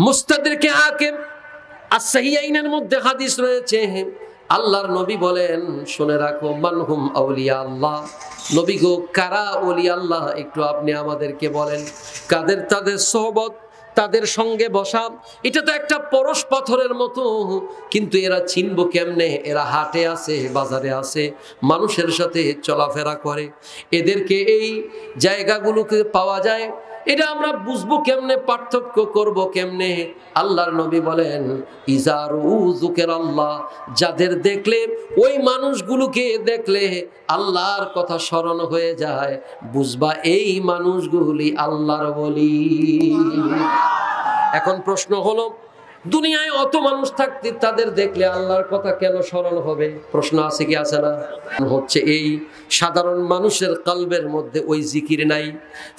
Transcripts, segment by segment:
মুস্তাদরিকে হাকিম as-সাহিহাইনের মধ্যে হাদিস রয়েছে, আল্লাহর নবী বলেন, শুনে রাখো, মানহুম আউলিয়া আল্লাহ, নবী গো কারা ওলিয়া আল্লাহ একটু আপনি আমাদেরকে বলেন। কাদের? তাদের সোহবত, তাদের সঙ্গে বসা। এটা তো একটা পরশ পাথরের মতো, কিন্তু এরা চিনবো কেমনে? এরা হাটে আছে, বাজারে আছে, মানুষের সাথে চলাফেরা করে, এদেরকে এই জায়গাগুলোকে পাওয়া যায়, এটা আমরা বুঝবো কেমনে, পার্থক্য করব কেমনে? আল্লাহর নবী বলেন, ইজারু যুকিরাল্লাহ, যাদের দেখলে, ওই মানুষগুলোকে দেখলে আল্লাহর কথা স্মরণ হয়ে যায়, বুঝবা এই মানুষগুলি আল্লাহর ওলি। এখন প্রশ্ন হলো, দুনিয়ায় অত মানুষ থাকতে তাদের দেখলে আল্লাহর কথা কেন স্মরণ হবে? প্রশ্ন আছে কি আছে না? হচ্ছে এই সাধারণ মানুষের কলবের মধ্যে ওই জিকির নাই,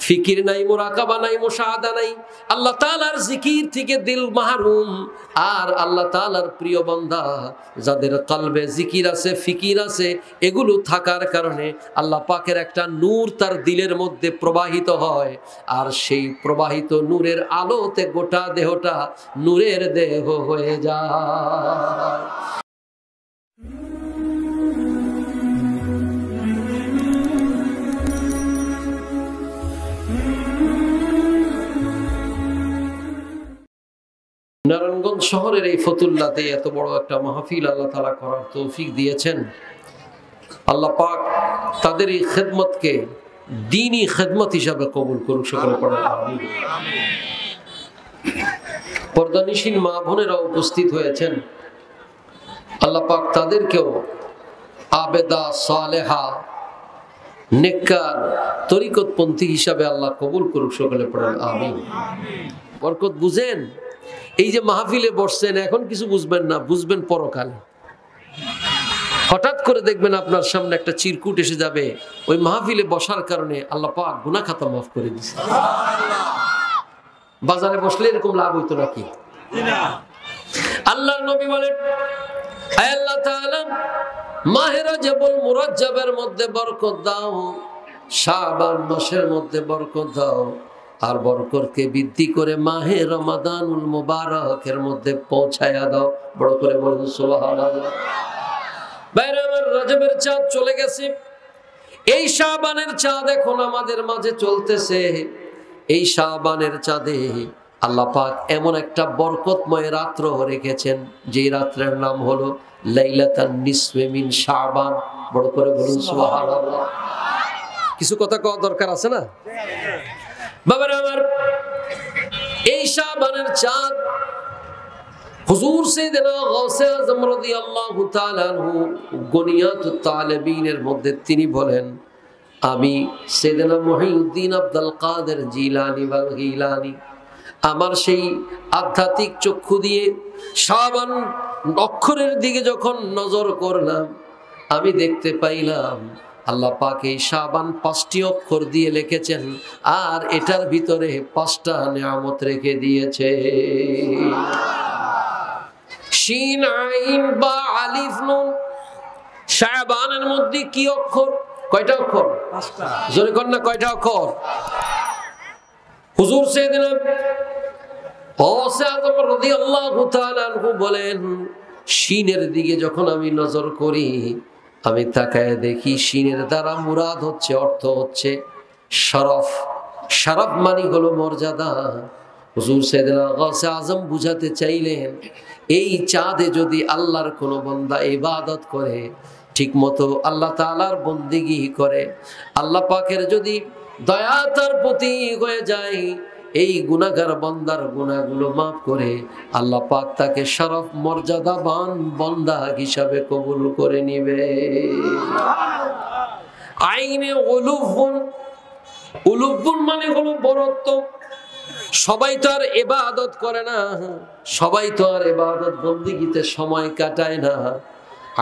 ফিকির নাই, মুরাকাবা নাই, মুশাহাদা নাই, আল্লাহ তাআলার জিকির থেকে দিল মাহরুম। আর আল্লাহ তাআলার প্রিয় বান্দা যাদের কলবে জিকির আছে, ফিকির আছে, এগুলো থাকার কারণে আল্লাহ পাকের একটা নূর তার দিলের মধ্যে প্রবাহিত হয়, আর সেই প্রবাহিত নূরের আলোতে গোটা দেহটা নূরের দেহ হয়ে যায়। নারায়ণগঞ্জ শহরের এই ফতুল্লাতে এত বড় একটা মাহফিল আল্লাহ তাআলা করার তৌফিক দিয়েছেন। আল্লাহ পাক তাদের এই খেদমতকে দ্বীনি খেদমত হিসাবে কবুল করুক, সকলে পড়ে আমিন। পর্দানিশীন মা বোনেরা উপস্থিত হয়েছেন, আল্লাহ পাক তাদেরকেও আবেদা, সালেহা, নেককার, তরিকতপন্থী হিসাবে আল্লাহ কবুল করুক, সকলে পড়েন আমিন। বরকত বুঝেন, এই যে মাহফিলে বসছেন, এখন কিছু বুঝবেন না, বুঝবেন পরকালে। হঠাৎ করে দেখবেন আপনার সামনে একটা চিরকুট এসে যাবে, ওই মাহফিলে বসার কারণে আল্লাহ পাক গুনাহ খাতা মাফ করে দিয়েছে। বাজারে বসলে এরকম লাভ হইতো নাকি? আল্লাহর নবী বলেন, হে আল্লাহ তাআলা, মাহে রজবুল মুরাজ্জাবের মধ্যে বরকত দাও, শাবান মাসের মধ্যে বরকত দাও, আর বরকতকে বৃদ্ধি করে মাহে রমাদানুল মুবারকের মধ্যে পৌঁছায়া দাও। বড় করে বলুন সুবহানাল্লাহ। বাইরে আমার রজবের চাঁদ চলে গেছে, এই শাবানের চাঁদ এখন আমাদের মাঝে চলতেছে। এই শাবানের চাঁদে আল্লাহ পাক এমন একটা বরকতময় রাত্র রেখেছেন, যে রাত্রের নাম হলো লাইলাতুন নিসফে মিন শাবান। বড় করে বলুন সুবহানাল্লাহ। কিছু কথা কওয়া দরকার আছে না বাবারা আমার? এই শাবানের চাঁদ হুজুর সাইয়েদনা গাউসে আজম রাদিয়াল্লাহু তাআলা আনহু গুনিয়াতুত তালিবিনের মধ্যে তিনি বলেন, আমি সাইয়েদনা মুহিউদ্দিন আব্দুল কাদের জিলানী ওয়াল গিলানী, আমার সেই আধ্যাত্মিক চক্ষু দিয়ে শাবান অক্ষরের দিকে যখন নজর করলাম, আমি দেখতে পাইলাম আল্লাহ পাক এই শাবান 5টি অক্ষর দিয়ে লিখেছেন, আর এটার ভিতরে 5টা নিয়ামত রেখে দিয়েছে। শিন, আইন, বা, আলিফ, নুন। শাবানের মধ্যে কি অক্ষর? কয়টা অক্ষর? 5টা। জোরে কর না, কয়টা অক্ষর? হুজুর সাইয়েদনা গাউসে আজম রাদিয়াল্লাহু তাআলা আনহু বলেন, শিনের দিকে যখন আমি নজর করি, আমি তাকায় দেখি শিনের দ্বারা মুরাদ হচ্ছে, অর্থ হচ্ছে শরফ। শরফ মানে হলো মর্যাদা। হুজুর সাইয়েদনা গাউসে আজম বুঝাতে চাইলেন, এই চাঁদে যদি আল্লাহর কোনো বান্দা ইবাদত করে, ঠিক মতো আল্লাহ তাআলার বন্দেগী করে, আল্লাহ পাকের যদি দয়া তার প্রতি হয়ে যায়, এই গুনাহগার বান্দার গুনাহগুলো মাফ করে আল্লাহ পাক তাকে শরফ মর্যাদাবান বান্দা হিসাবে কবুল করে নিবে। আইনে উলুফুন, উলুফুন মানে হলো বরত্ব। সবাই তো আর ইবাদত করে না, সবাই তো আর ইবাদত বন্দেগীতে সময় কাটায় না।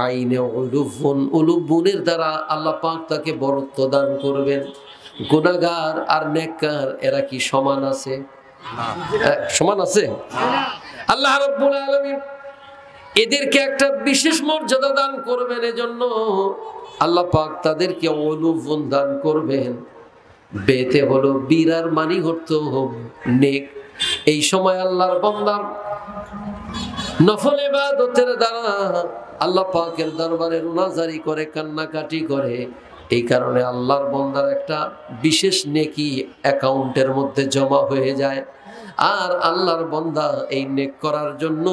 আইনে উলুফুন, উলুফুনের দ্বারা আল্লাহ পাক তাকে বরত্ব দান করবেন। গুনাহগার আর নেককার এরা কি সমান আছে? সমান আছে? আল্লাহ রাব্বুল আলামিন এদেরকে একটা বিশেষ মর্যাদা দান করবেন, এজন্য আল্লাহ পাক তাদেরকে উলুফুন দান করবেন। বেতে হলো বীরার মানি হতো নেক, এই সময় আল্লাহর বান্দা নফল ইবাদতের দ্বারা আল্লাহ পাকের দরবারে রুনাজারি করে, কান্নাকাটি করে। এই কারণে আল্লাহর বান্দার একটা বিশেষ নেকি অ্যাকাউন্টের মধ্যে জমা হয়ে যায়। আর আল্লাহর বান্দা এই নেক করার জন্য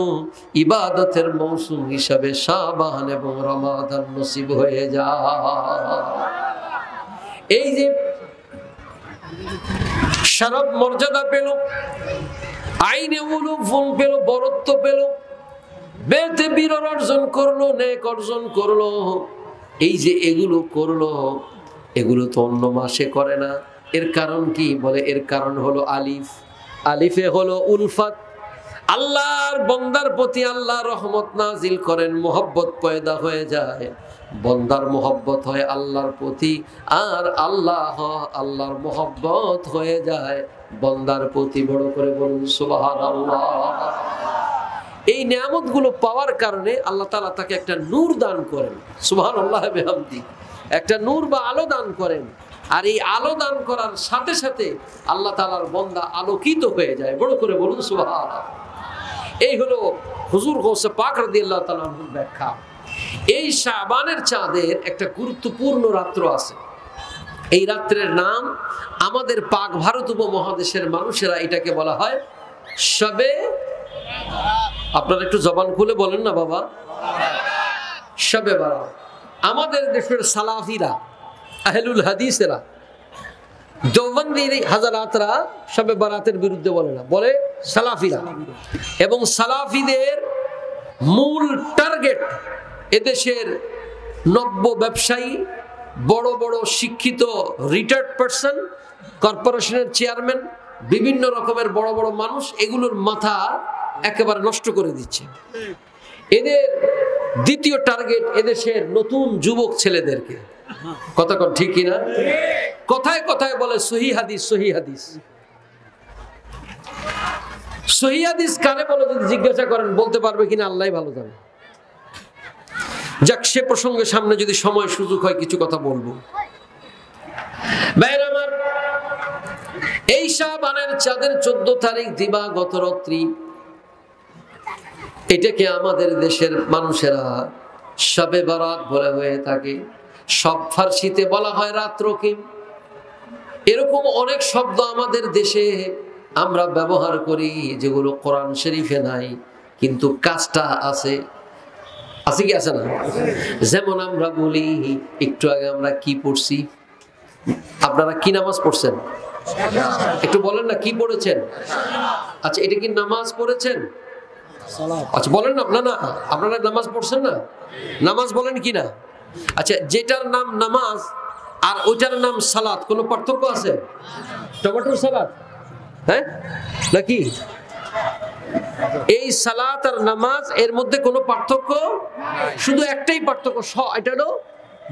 ইবাদতের মৌসুম হিসাবে শাবান এবং রমাদান নসিব হয়ে যায়। এই যে শরফ মর্যাদা পেল, আইনে উলুফুন পেল, বরত্ব পেল, বেতে বীর অর্জন করলো, নেক অর্জন করলো। এই যে এগুলো করলো, এগুলো তো অন্য মাসে করে না। এর কারণ কি? বলে এর কারণ হলো আলিফ। আলিফে হলো উলফাত। আল্লাহর বান্দার প্রতি আল্লাহ রহমত নাজিল করেন, মোহব্বত পয়দা হয়ে যায়। বান্দার মোহব্বত হয় আল্লাহর প্রতি, আর আল্লাহর মোহব্বত হয়ে যায় বান্দার প্রতি। বড় করে বলুন সুবহানাল্লাহ। এই নিয়ামতগুলো পাওয়ার কারণে আল্লাহ তাআলা তাকে একটা নূর দান করেন, সুবহানাল্লাহ বিহামদি, একটা নূর বা আলো দান করেন। আর এই আলো দান করার সাথে সাথে আল্লাহ তাআলার বান্দা আলোকিত হয়ে যায়। বড় করে বলুন সুবহানাল্লাহ। এই হলো হুজুর গৌসে পাক রাদিয়াল্লাহু তাআলা আনহুর ব্যাখ্যা। এই শাবানের চাঁদের একটা গুরুত্বপূর্ণ রাত্র আছে। এই রাত্রের নাম আমাদের পাক ভারত উপমহাদেশের মানুষেরা এটাকে বলা হয় শবে। আপনারা একটু জবান খুলে বলেন না বাবা, শবে বারাত। আমাদের দেশের সালাফিরা, আহলুল হাদিসেরা, দেওবন্দি হাজারাতরা শবে বারাতের বিরুদ্ধে বলে না, বলে সালাফিরা। এবং সালাফিদের মূল টার্গেট এদেশের নব্য ব্যবসায়ী, বড় বড় শিক্ষিত রিটায়ার্ড পারসন, কর্পোরেশনের চেয়ারম্যান, বিভিন্ন রকমের বড় বড় মানুষ, এগুলোর মাথা একেবারে নষ্ট করে দিচ্ছে। এদের দ্বিতীয় টার্গেট এদেশের নতুন যুবক ছেলেদেরকে। কথা কন ঠিক কিনা? কথায় কথায় বলে সহিহ হাদিস, সহিহ হাদিস। সহিহ হাদিস কারে বলে যদি জিজ্ঞাসা করেন বলতে পারবে কিনা আল্লাহই ভালো জানে। যাক, সে প্রসঙ্গে সামনে যদি সময় সুযোগ হয় কিছু কথা বলবো। ভাইরা আমার, এই শাবানের চাঁদের 14 তারিখ দিবাগত রাত্রি, এটাকে আমাদের দেশের মানুষেরা শবে বারাত বলে হয়ে থাকে। সব ফার্সিতে বলা হয় রাত্র কি। এরকম অনেক শব্দ আমাদের দেশে আমরা ব্যবহার করি যেগুলো কোরআন শরীফে নাই, কিন্তু কাজটা আছে। আছে কি আছে না? যেমন আমরা বলি, একটু আগে আমরা কি পড়ছি? আপনারা কি নামাজ পড়ছেন? একটু বলেন না কি পড়েছেন? আচ্ছা, এটা কি নামাজ পড়েছেন? আচ্ছা বলেন না। না, আপনারা নামাজ পড়ছেন না? নামাজ বলেন কি না? আচ্ছা, যেটার নাম নামাজ আর ওইটার নাম সালাত, কোনো পার্থক্য আছে? টমেটোর সালাত, হ্যাঁ নাকি? এই সালাত আর নামাজ এর মধ্যে কোনো পার্থক্য? শুধু একটাই পার্থক্য, এটা হলো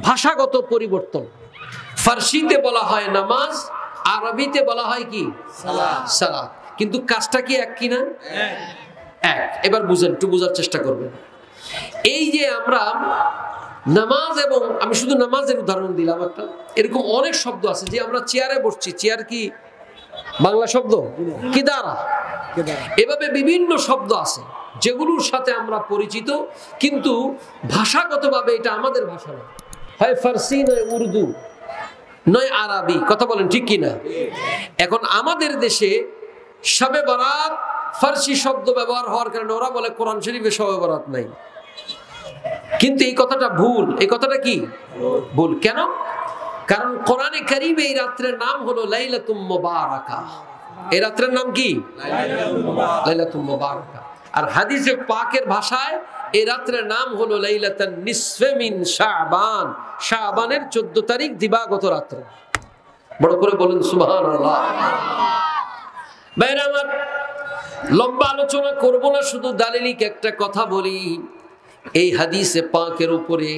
ভাষাগত পরিবর্তন। ফার্সিতে বলা হয় নামাজ, আরবিতে বলা হয় কি? সালাত। কিন্তু কাজটা কি এক কিনা? এক। এবার বুঝেন, একটু বোঝার চেষ্টা করবেন। এই যে আমরা নামাজ, এবং আমি শুধু নামাজের উদাহরণ দিলাম একটা, এরকম অনেক শব্দ আছে যে আমরা চেয়ারে বসছি। চেয়ার কি বাংলা শব্দ? কিদারা। এভাবে বিভিন্ন শব্দ আছে যেগুলোর সাথে আমরা পরিচিত, কিন্তু ভাষাগতভাবে এটা আমাদের ভাষা না, হয় ফার্সি নয় উর্দু নয় আরবি। কথা বলেন ঠিক কিনা? এখন আমাদের দেশে শবে বারাত ফার্সি শব্দ ব্যবহার হওয়ার কারণে ওরা বলে কোরআন শরীফে শবে বারাত নাই। কিন্তু এই কথাটা ভুল। এই কথাটা কি ভুল? কেন? কারণ কোরআনে কারীমে এই রাত্রের নাম হলো লাইলাতুল মুবারাকা। এই রাত্রের নাম কি? লাইলাতুল মুবারাকা। আর হাদিসে পাকের ভাষায় এই রাত্রের নাম হলো লাইলাতুন নিসফে মিন শাবান। শাবানের 14 তারিখ দিবাগত রাত্র। বড় করে বলুন সুবহানাল্লাহ। ভাইরা আমার, লম্বা আলোচনা করব না, শুধু দালিলিক একটা কথা বলি। এই হাদিসে পাকের উপরে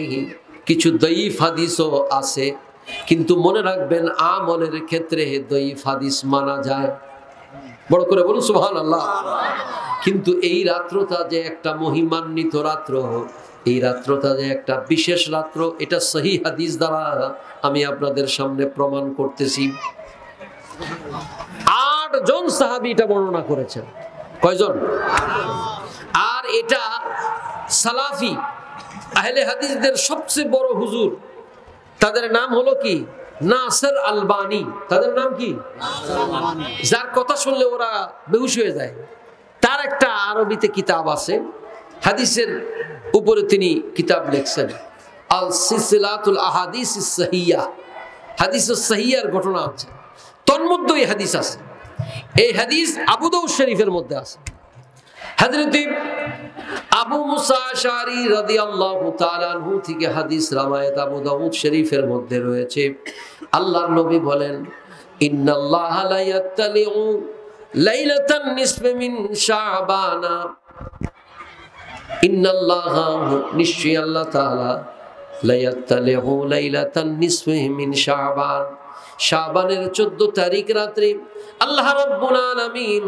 কিছু দঈফ হাদিসও আছে, কিন্তু মনে রাখবেন আমলের ক্ষেত্রে দঈফ হাদিস মানা যায়। বড় করে বলুন সুবহানাল্লাহ। কিন্তু এই রাত্রটা যে একটা মহিমান্বিত রাত্র, এই রাত্রটা যে একটা বিশেষ রাত্র, এটা সহিহ হাদিস দ্বারা আমি আপনাদের সামনে প্রমাণ করতেছি। 8 জন সাহাবী এটা বর্ণনা করেছেন। কয়জন? আর এটা সালাফি আহলে হাদিসদের সবচেয়ে বড় হুজুর, তাদের নাম হলো কি? নাসির আলবানী। তাদের নাম কি? যার কথা শুনলে ওরা বেহুশ হয়ে যায়। তার একটা আরবিতে কিতাব আছে, হাদিসের উপরে তিনি কিতাব লিখছেন, আল সিলসিলাতুল আহাদিস সাহিহা। হাদিস সাহিহার ঘটনা আছে, তন্মধ্যে এই হাদিস আছে। এই হাদিস আবু দাউদ শরীফের মধ্যে আছে। হযরত আবু মুসা আশআরী রাদিয়াল্লাহু তাআলা আনহু থেকে হাদিস রাওয়ায়াত আবু দাউদ শরীফের মধ্যে রয়েছে। আল্লাহর নবী বলেন, ইন্নাল্লাহা লা ইয়াত্তালিউ লাইলাতান নিসফি মিন শাবান, ইন্নাল্লাহা নিশ্চয়ই আল্লাহ তাআলা লা ইয়াত্তালিউ লাইলাতান নিসফি মিন শাবান, শাবানের 14 তারিখ রাত্রে আল্লাহ রাব্বুল আলামিন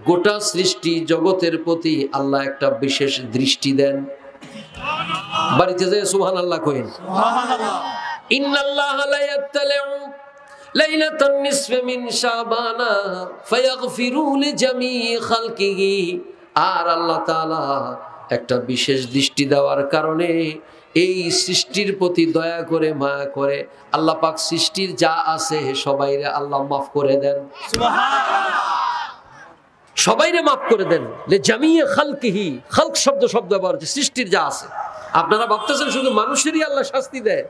গোটা সৃষ্টি জগতের প্রতি আল্লাহ একটা বিশেষ দৃষ্টি দেন। বাড়িতে যায় সুবহানাল্লাহ কইন। সুবহানাল্লাহ। ইন্নাল্লাহা লা ইয়াত্তালিউ লাইলাতান নিসফি মিন শাবান ফায়াগফিরু লিজামিই খালকিহি, আর আল্লাহ তাআলা একটা বিশেষ দৃষ্টি দেওয়ার কারণে এই সৃষ্টির প্রতি দয়া করে মায়া করে আল্লাহ পাক সৃষ্টির যা আছে সবাইরে আল্লাহ মাফ করে দেন। সুবহানাল্লাহ। সবাইরে মাফ করে দেন। লে জামিয়ে খালকিহি, খালক শব্দ ব্যবহার হচ্ছে সৃষ্টির যা আছে। আপনারা ভাবতেছেন শুধু মানুষেরই আল্লাহ শাস্তি দেয়?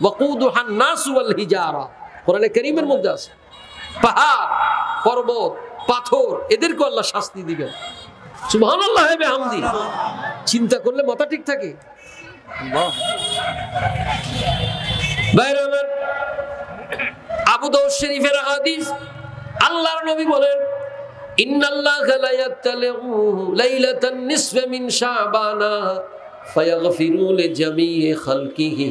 ওয়াকুদুহান নাস ওয়াল হিজারা, কোরআনে কারীমের মধ্যে আছে। পাহাড়, পর্বত, পাথর, এদেরকে আল্লাহ শাস্তি দিবেন। সুবহানাল্লাহ ওয়া বিহামদি। চিন্তা করলে মাথা ঠিক থাকে। বাইরে আবু দাউদ শরীফের হাদিস, আল্লাহর নবী বলেন, ইন্নাল্লাহা লা ইয়াত্তালিউ লাইলাতান নিসফি মিন শাবান ফায়াগফিরু লিজামিই খালকিহি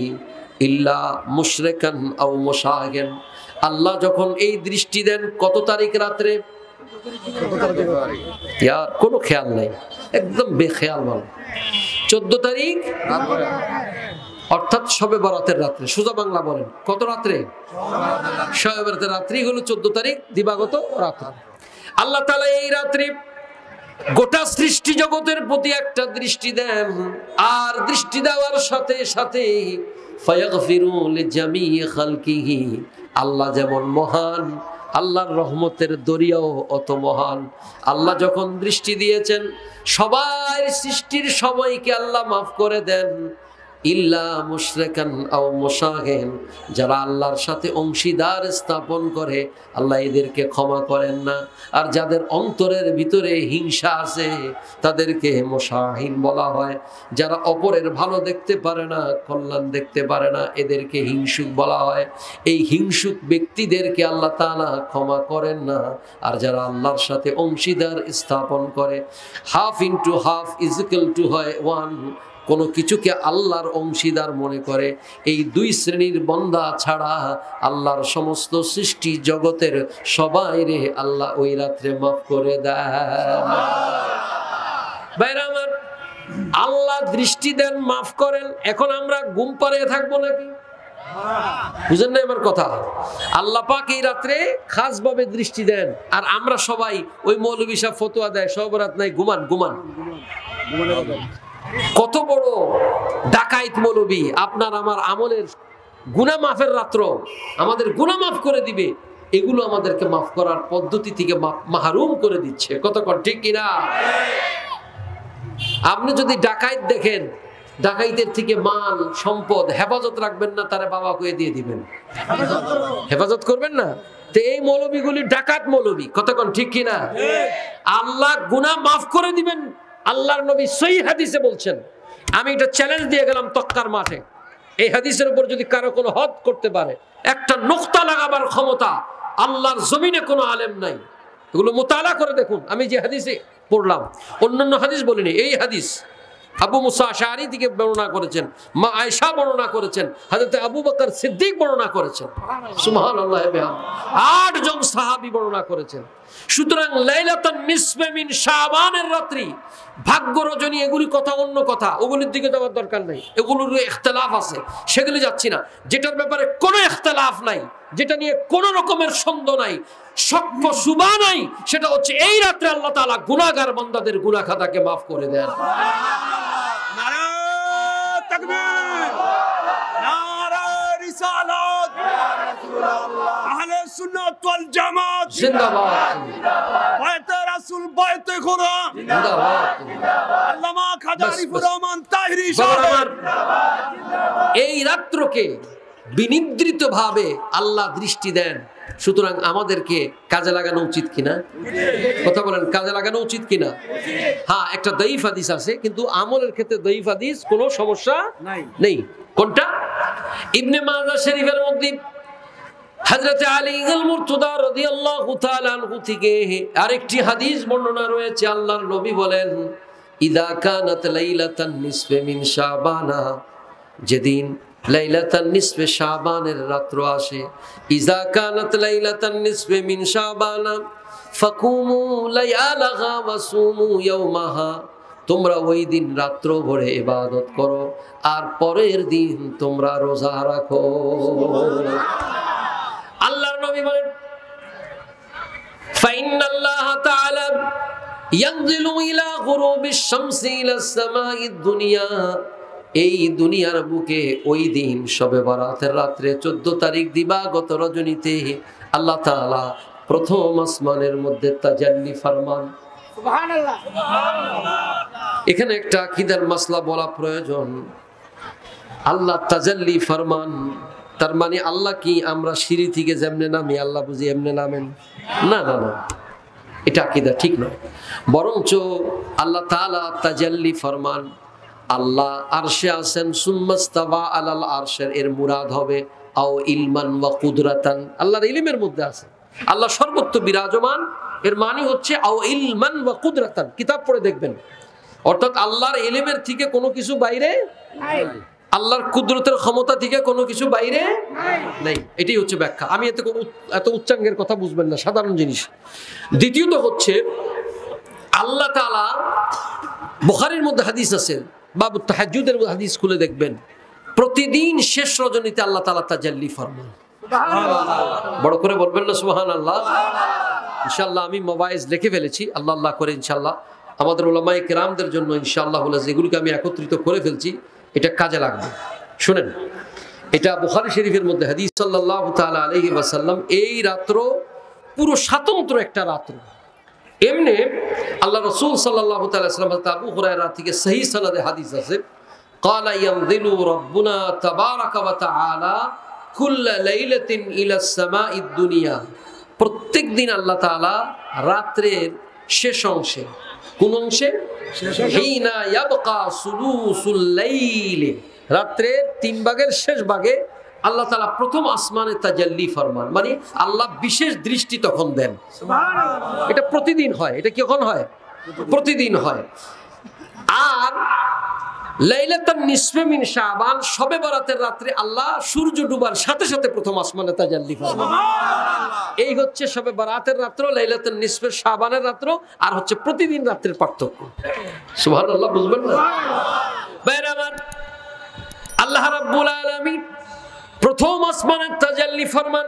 ইল্লা মুশরিকান আও মুশাহিন। আল্লাহ যখন এই দৃষ্টি দেন কত তারিখ রাত্রে? ইয়ার কোনো খেয়াল নাই, একদম বেখেয়াল বল। 14 তারিখ অর্থাৎ শবে বরাতের রাত্রে। সোজা বাংলা বলেন, কত রাত্রে? শবে বরাতের রাত্রি হলো 14 তারিখ দিবাগত রাত্রে। আল্লাহ তাআলা এই রাত্রি গোটা সৃষ্টি জগতের প্রতি একটা দৃষ্টি দেন, আর দৃষ্টি দেওয়ার সাথে সাথে ফায়াগফিরু লিজামিই খালকিহি, আল্লাহ যেমন মহান, আল্লাহর রহমতের দরিয়াও অত মহান। আল্লাহ যখন দৃষ্টি দিয়েছেন সবাই সৃষ্টির সবাইকে আল্লাহ মাফ করে দেন, ইল্লা মুশরিকান আও মুশাহিন, যারা আল্লাহর সাথে অংশীদার স্থাপন করে আল্লাহ এদেরকে ক্ষমা করেন না। আর যাদের অন্তরের ভিতরে হিংসা আছে তাদেরকে মুশাহিন বলা হয়। যারা অপরের ভালো দেখতে পারে না, কল্যাণ দেখতে পারে না, এদেরকে হিংসুক বলা হয়। এই হিংসুক ব্যক্তিদেরকে আল্লাহ তাআলা ক্ষমা করেন না। আর যারা আল্লাহর সাথে অংশীদার স্থাপন করে, half into half is equal to হয় 1, কোনো কিছুকে আল্লাহর অংশীদার মনে করে, এই 2 শ্রেণীর বান্দা ছাড়া আল্লাহর সমস্ত সৃষ্টি জগতের সবাইরে আল্লাহ ওই রাত্রে মাফ করে দেয়। ভাইরা আমার, আল্লাহ দৃষ্টি দেন, মাফ করেন। এখন আমরা ঘুম পাড়িয়ে থাকবো নাকি? বুঝেন না আমার কথা? আল্লাহ পাক এই রাত্রে খাস ভাবে দৃষ্টি দেন, আর আমরা সবাই ওই মৌলভী সাহেব ফতোয়া দেয় সব রাত নাই, ঘুমান। কত বড় ডাকাইত মৌলবী! আপনার আমার আমলের গুনাহ মাফের রাত্র আমাদের গুনাহ মাফ করে দিবে, এগুলো আমাদেরকে মাফ করার পদ্ধতি থেকে মাহরুম করে দিচ্ছে। কতক্ষণ ঠিক কিনা? আপনি যদি ডাকাইত দেখেন, ডাকাইতের থেকে মাল সম্পদ হেফাজত রাখবেন না, তারে বাবা কয়ে দিয়ে দিবেন, হেফাজত করবেন না। তো এই মৌলবীগুলি ডাকাত মৌলবী। কতক্ষণ ঠিক কিনা? আল্লাহ গুনাহ মাফ করে দিবেন, আল্লাহর নবী সহিহ হাদিসে বলছেন। আমি এটা চ্যালেঞ্জ দিয়ে গেলাম তক্কার মাঠে, এই হাদিসের উপর যদি কারো কোনো হদ করতে পারে, একটা নোক্তা লাগাবার ক্ষমতা আল্লাহর জমিনে কোনো আলেম নাই। এগুলো মোতালা করে দেখুন। আমি যে হাদিসে পড়লাম, অন্যান্য হাদিস বলিনি, এই হাদিস আবু মুসা আশআরী থেকে বর্ণনা করেছেন, মা আয়েশা বর্ণনা করেছেন, হযরত আবু বকর সিদ্দিক বর্ণনা করেছেন। সুবহানাল্লাহ, 8 জন সাহাবী বর্ণনা করেছেন। সুতরাং লাইলাতুন নিসফে মিন শাবানের রাত্রি, ভাগ্য রজনী, এগুলি কথা অন্য কথা, ওগুলির দিকে যাওয়ার দরকার নেই। এগুলোর ইখতিলাফ আছে, সেগুলি যাচ্ছি না। যেটার ব্যাপারে কোনো ইখতিলাফ নাই, যেটা নিয়ে কোনো রকমের সন্দেহ নাই, শক্ক সুবা নাই, সেটা হচ্ছে এই রাত্রে আল্লাহ তাআলা গুনাহগার বান্দাদের গুনাহ খাতাকে মাফ করে দেন। নারে তাকবীর, নারে রিসালাত, আহলে সুন্নাত ওয়াল জামাত জিন্দাবাদ, বায়তে রাসূল, বায়তে খোদা জিন্দাবাদ। আল্লামা খাজা আরিফুর রহমান তাহিরি বাবার, সাহেব। এই রাত্রকে বিনিদ্রিত ভাবে আল্লাহ দৃষ্টি দেন। সুতরাং আমাদেরকে কাজে লাগানো উচিত কিনা? কথা বলেন, কাজে লাগানো উচিত কিনা? হ্যাঁ, একটা দাইফ হাদিস আছে, কিন্তু আমলের ক্ষেত্রে দাইফ হাদিস কোনো সমস্যা নেই। কোনটা? ইবনে মাজাহ শরীফের মধ্যে হযরত আলী আল মুরতাদা রাদিয়াল্লাহু তাআলা আনহু থেকে আরেকটি হাদিস বর্ণনা রয়েছে। আল্লাহর নবী বলেন, ইদা কানাত লাইলাতান নিসফে মিন শাবানা, যেদিন লাইলাতুন নিসফে শাবানের রাত্র আসে, ইজা কানাত লাইলাতুন নিসফে মিন শাবানা ফাকুমু লায়ালাহা ওয়াসুমু ইয়াওমাহা, তোমরা ওই দিন রাত্র ভরে ইবাদত করো আর পরের দিন তোমরা রোজা রাখো। আল্লাহর নবী বলেন, ফাইন্নাল্লাহা তাআলা ইয়ানজিলু ইলা গুরুবিশ শামসি ইলাস সামাঈদ দুনিয়া, এই দুনিয়ার বুকে ওই দিন শবে বরাতের রাত্রে 14 তারিখ দিবাগত রজনীতে আল্লাহ তাআলা প্রথম আসমানের মধ্যে তাজাল্লি ফরমান। সুবহানাল্লাহ। এখানে একটা আকীদার মাসলা বলা প্রয়োজন। আল্লাহ তাজাল্লি ফরমান, তার মানে আল্লাহ কি আমরা সিঁড়ি থেকে যেমনে নামি আল্লাহ বুঝি এমনে নামেন? না না না, এটা আকীদা ঠিক নয়। বরঞ্চ আল্লাহ তাআলা তাজাল্লি ফরমান, আল্লাহ আরশে আছেন, সুম্মাস্তাওয়া আলাল আরশের, এর মুরাদ হবে আও ইলমান ওয়া কুদরাতান, আল্লাহর ইলমের মধ্যে আছে, আল্লাহ সর্বত্র বিরাজমান, এর মানে হচ্ছে আও ইলমান ওয়া কুদরাতান। কিতাব পড়ে দেখবেন, অর্থাৎ আল্লাহর ইলমের থেকে কোনো কিছু বাইরে নাই, আল্লাহর কুদরতের ক্ষমতা থেকে কোনো কিছু বাইরে নাই। এটাই হচ্ছে ব্যাখ্যা। আমি এত উচ্চাঙ্গের কথা বুঝবেন না, সাধারণ জিনিস। দ্বিতীয়ত হচ্ছে আল্লাহ তাআলা, বুখারীর মধ্যে হাদিস আছে, বাবু তাহাজ্জুদের হাদিস খুলে দেখবেন, প্রতিদিন শেষ রজনীতে আল্লাহ তাআলা তাজাল্লি ফরমান। বড় করে বলবেন না সুবহানাল্লাহ? ইনশাআল্লাহ আমি মোবাইল লিখে ফেলেছি, আল্লাহ আল্লাহ করে ইনশাআল্লাহ আমাদের উলামায়ে কেরামদের জন্য ইনশাআল্লাহ যেগুলোকে আমি একত্রিত করে ফেলছি, এটা কাজে লাগবে। শুনেন, এটা বুখারী শরীফের মধ্যে হাদিস, সাল্লাল্লাহু তাআলা আলাইহি ওয়াসাল্লাম, এই রাত্র পুরো স্বতন্ত্র একটা রাত্র। এমনি আল্লাহ রাসূল সাল্লাল্লাহু তাআলা আলাইহি ওয়াসাল্লাম আবু হুরায়রা থেকে সহিহ সনদে হাদিস আছে, ক্বালা ইয়ানজিলু রাব্বুনা তাবারাকা ওয়া তাআলা কুল্লা লাইলাতিন ইলাস সামাঈদ দুনিয়া, প্রত্যেক দিন আল্লাহ তাআলা রাত্রের শেষ অংশে, কোন অংশে? হিনা ইয়াবকা সুলুসুল লাইল, রাত্রের 3 ভাগের শেষ ভাগে আল্লাহ তাআলা প্রথম আসমানে তাজাল্লি ফরমান, মানে আল্লাহ বিশেষ দৃষ্টি তখন দেন। সুবহানাল্লাহ। এটা প্রতিদিন হয়। এটা কখন হয়? প্রতিদিন হয়। আর লাইলাতুন নিসফে মিন শাবান, শবে বরাতের রাত্রে আল্লাহ সূর্য ডুবার সাথে সাথে প্রথম আসমানে তাজাল্লি ফরমান। সুবহানাল্লাহ। এই হচ্ছে শবে বরাতের রাত্র, লাইলাতুন নিসফে শাবানের রাত্র, আর হচ্ছে প্রতিদিন রাত্রের পার্থক্য। সুবহানাল্লাহ, বুঝবেন না? ভাইরা আমার, আল্লাহ রাব্বুল আলামিন প্রথম আসমানের তাজাল্লি ফরমান,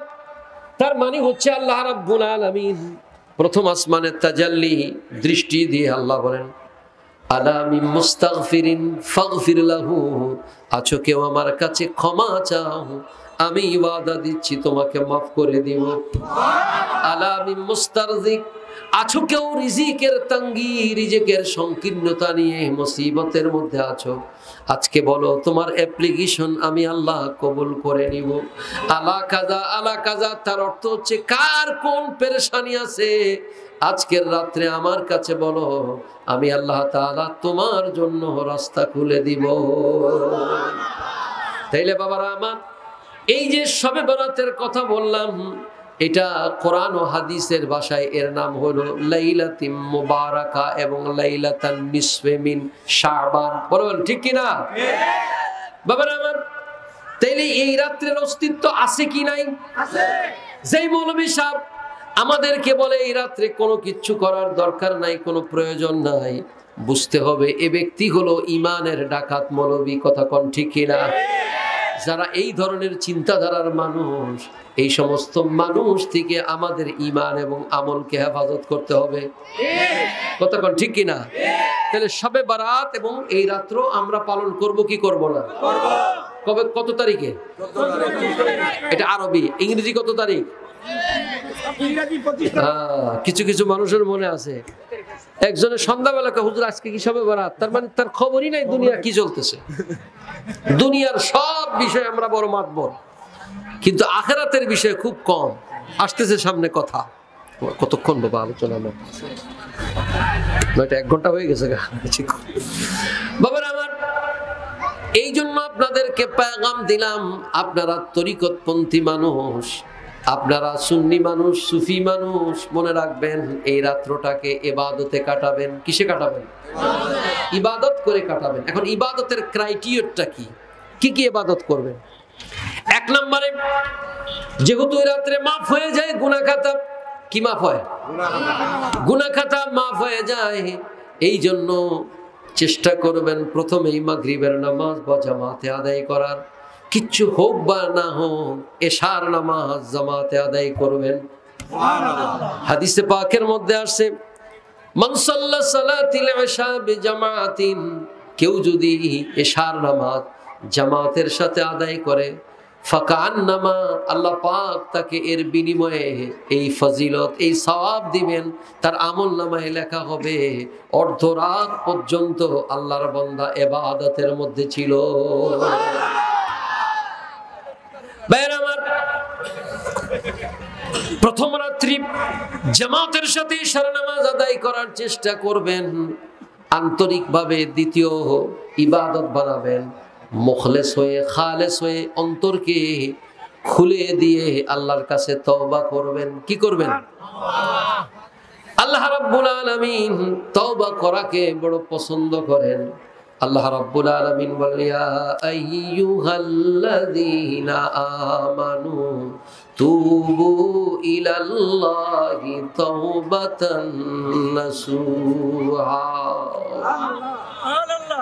তার মানে হচ্ছে আল্লাহ রাব্বুল আলামিন প্রথম আসমানের তাজাল্লি দৃষ্টি দিয়ে আল্লাহ বলেন, আলা মিন মুস্তাগফিরিন ফাগফির লাহু, আছো কেউ আমার কাছে ক্ষমা চাও, আমি ওয়াদা দিচ্ছি তোমাকে মাফ করে দিব। আলা মিন মুস্তারজিক, আছো কেউ রিজিকের তঙ্গি, রিজিকের সংকীর্ণতা নিয়ে মুসিবতের মধ্যে আছো, আজকে বলো তোমার অ্যাপ্লিকেশন আমি আল্লাহ কবুল করে নিব। আলা কাজা আলা কাজা, তার অর্থ হচ্ছে কার কোন পেরেশানি আছে, আজকের রাত্রে আমার কাছে বলো, আমি আল্লাহ তাআলা তোমার জন্য রাস্তা খুলে দিব। তাইলে বাবারা আমার, এই যে শবে বরাতের কথা বললাম, এটা কোরআন ও হাদিসের ভাষায় এর নাম হলো লাইলাতুম মুবারাকা এবং লাইলাতুন নিসফে মিন শাবান। বলেন ঠিক কি না? বাবারা আমার, তাইলে এই রাত্রের অস্তিত্ব আছে কি নাই? আছে। যেই মৌলভী সাহেব আমাদেরকে বলে এই রাত্রে কোনো কিচ্ছু করার দরকার নাই, কোনো প্রয়োজন নাই, বুঝতে হবে এ ব্যক্তি হলো ইমানের ডাকাত মৌলভী। কথা কোন ঠিক কিনা? যারা এই ধরনের চিন্তাধারার মানুষ, এই সমস্ত মানুষ থেকে আমাদের ইমান এবং আমলকে হেফাজত করতে হবে। কথা কোন ঠিক কিনা? তাহলে শবে বারাত এবং এই রাত্র আমরা পালন করব কি করব না? কবে, কত তারিখে? এটা আরবি, ইংরেজি কত তারিখ? কিছু কিছু মানুষের মনে আছে, একজনের সন্ধ্যাবেলা হুজুর আজকে কি শবে বারাত, তার মানে তার খবরই নাই দুনিয়া কি চলতেছে। দুনিয়ার সব বিষয়ে আমরা বড় মাতবর, কিন্তু আখিরাতের বিষয়ে খুব কম। আসতেছে সামনে কথা, কতক্ষণ বাবা আলোচনা? নয়টা 1 ঘন্টা হয়ে গেছে। বাবার আমার, এই জন্য আপনাদেরকে পেগাম দিলাম, আপনারা তরিকতপন্থী মানুষ, আপনারা সুন্নি মানুষ, সুফি মানুষ, মনে রাখবেন এই রাত্রটাকে ইবাদতে কাটাবেন। কিসে কাটাবেন? ইবাদত করে কাটাবেন। এখন ইবাদতের ক্রাইটেরিয়াটা কি? কি কি ইবাদত করবেন? 1 নম্বরে, যেহেতু এই রাত্রে মাফ হয়ে যায় গুনাহ খাতা। কি মাফ হয়? গুনাহ খাতা মাফ হয়ে যায়। এই জন্য চেষ্টা করবেন প্রথমেই মাগরিবের নামাজ বা জামাতে আদায় করার। কিচ্ছু হোক বা না হোক এশার নামাজ জামাতে আদায় করবেন। হাদিসে পাকের মধ্যে আসছে, মান সাল্লা সালাতিল ইশা বিজামাতিন, কেউ যদি এশার নামাজ জামাতের সাথে আদায় করে, ফাকান্নামা, আল্লাহ পাক তাকে এর বিনিময়ে এই ফজিলত, এই সওয়াব দিবেন। তার আমলনামায় লেখা হবে অর্ধরাত পর্যন্ত আল্লাহর বান্দা ইবাদতের মধ্যে ছিল। ভাইরা আমার, প্রথম রাত্রি জামাতের সাথে ইশার নামাজ আদায় করার চেষ্টা করবেন আন্তরিকভাবে। দ্বিতীয় ইবাদত বানাবেন মুখলেস হয়ে, খালেস হয়ে, অন্তরকে খুলে দিয়ে আল্লাহর কাছে তওবা করবেন। কি করবেন? আল্লাহ রাব্বুল আলামিন তওবা করাকে বড় পছন্দ করেন। আল্লাহ রাব্বুল আলামিন বলেন, ইয়া আইয়ুহাল্লাযীনা আমানু তুবু ইলাল্লাহি তাওবাতান নাসুহা। সুবহানাল্লাহ।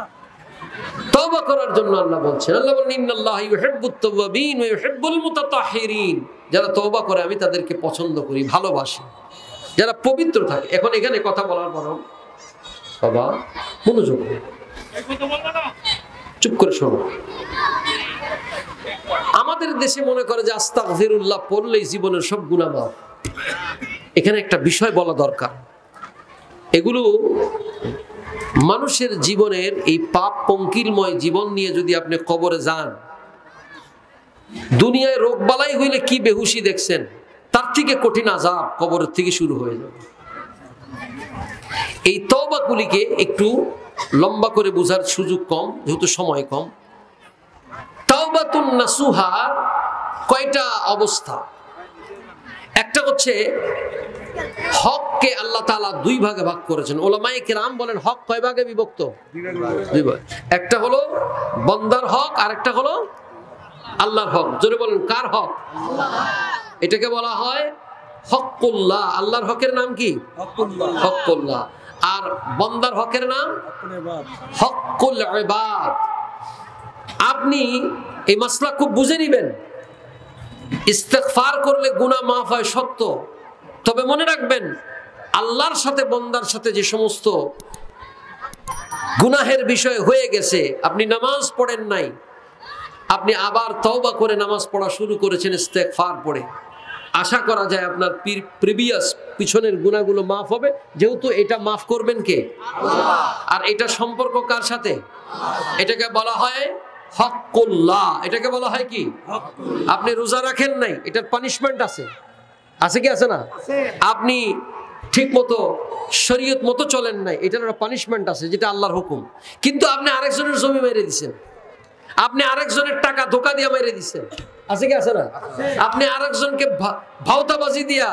তওবা করার জন্য আল্লাহ বলছেন, আল্লাহ বলেন, ইন্নাল্লাহা ইউহিব্বুত তাওয়াবিন ওয়া ইউহিব্বুল মুতাতাহহিরিন। যারা তওবা করে আমি তাদেরকে পছন্দ করি, ভালোবাসি, যারা পবিত্র থাকে। এখন এখানে কথা বলার পর বাবা মনোযোগ, চুপ করে শোনো। আমাদের দেশে মনে করে যে আস্তাগফিরুল্লাহ পড়লেই জীবনের সব গুনাহ মাফ। এখানে একটা বিষয় বলা দরকার, এগুলো মানুষের জীবনের এই পাপ পঙ্কিলময় জীবন নিয়ে যদি আপনি কবরে যান, দুনিয়ায় রোগ বালাই হইলে কি বেহুশি দেখছেন, তার থেকে কঠিন আযাব কবরের থেকে শুরু হয়ে যাবে। এই তওবাগুলিকে একটু লম্বা করে বোঝার সুযোগ কম, যেহেতু সময় কম। তাওবাতুন নাসুহা কয়টা অবস্থা? একটা হচ্ছে হককে আল্লাহ তাআলা 2 ভাগে ভাগ করেছেন। উলামায়ে কেরাম বলেন হক কয় ভাগে বিভক্ত? 2 ভাগ। একটা হলো বান্দার হক, আর একটা হলো আল্লাহর হক। জোরে বলেন, কার হক? আল্লাহ। এটাকে বলা হয় হকুল্লাহ। আল্লাহর হকের নাম কি? হকুল্লাহ। আর বান্দার হকের নাম হকুল ইবাদ। আপনি এই মাসলা খুব বুঝে নিবেন। ইস্তেগফার করলে গুনাহ মাফ হয় সত্য, তবে মনে রাখবেন আল্লাহর সাথে বান্দার সাথে যে সমস্ত গুনাহের বিষয় হয়ে গেছে, আপনি নামাজ পড়েন নাই, আপনি আবার তওবা করে নামাজ পড়া শুরু করেছেন ইস্তেগফার পড়ে, আশা করা যায় আপনার প্রিভিয়াস পিছনের গুনাহগুলো মাফ হবে, যেহেতু এটা মাফ করবেন কে? আল্লাহ। আর এটা সম্পর্ক কার সাথে? এটাকে বলা হয় হকুল্লাহ। এটাকে বলা হয় কি? আপনি রোজা রাখেন নাই, এটার পানিশমেন্ট আছে, আছে কি আছে না? আপনি ঠিক মতো শরীয়ত মতো চলেন নাই, এটার একটা পানিশমেন্ট আছে, যেটা আল্লাহর হুকুম। কিন্তু আপনি আরেকজনের জমি মেরে দিছেন, আপনি আরেকজনের টাকা ধোকা দিয়ে মেরে দিছেন, আছে কি আছে না? আপনি আরেকজনকে ভাওতাবাজি দিয়া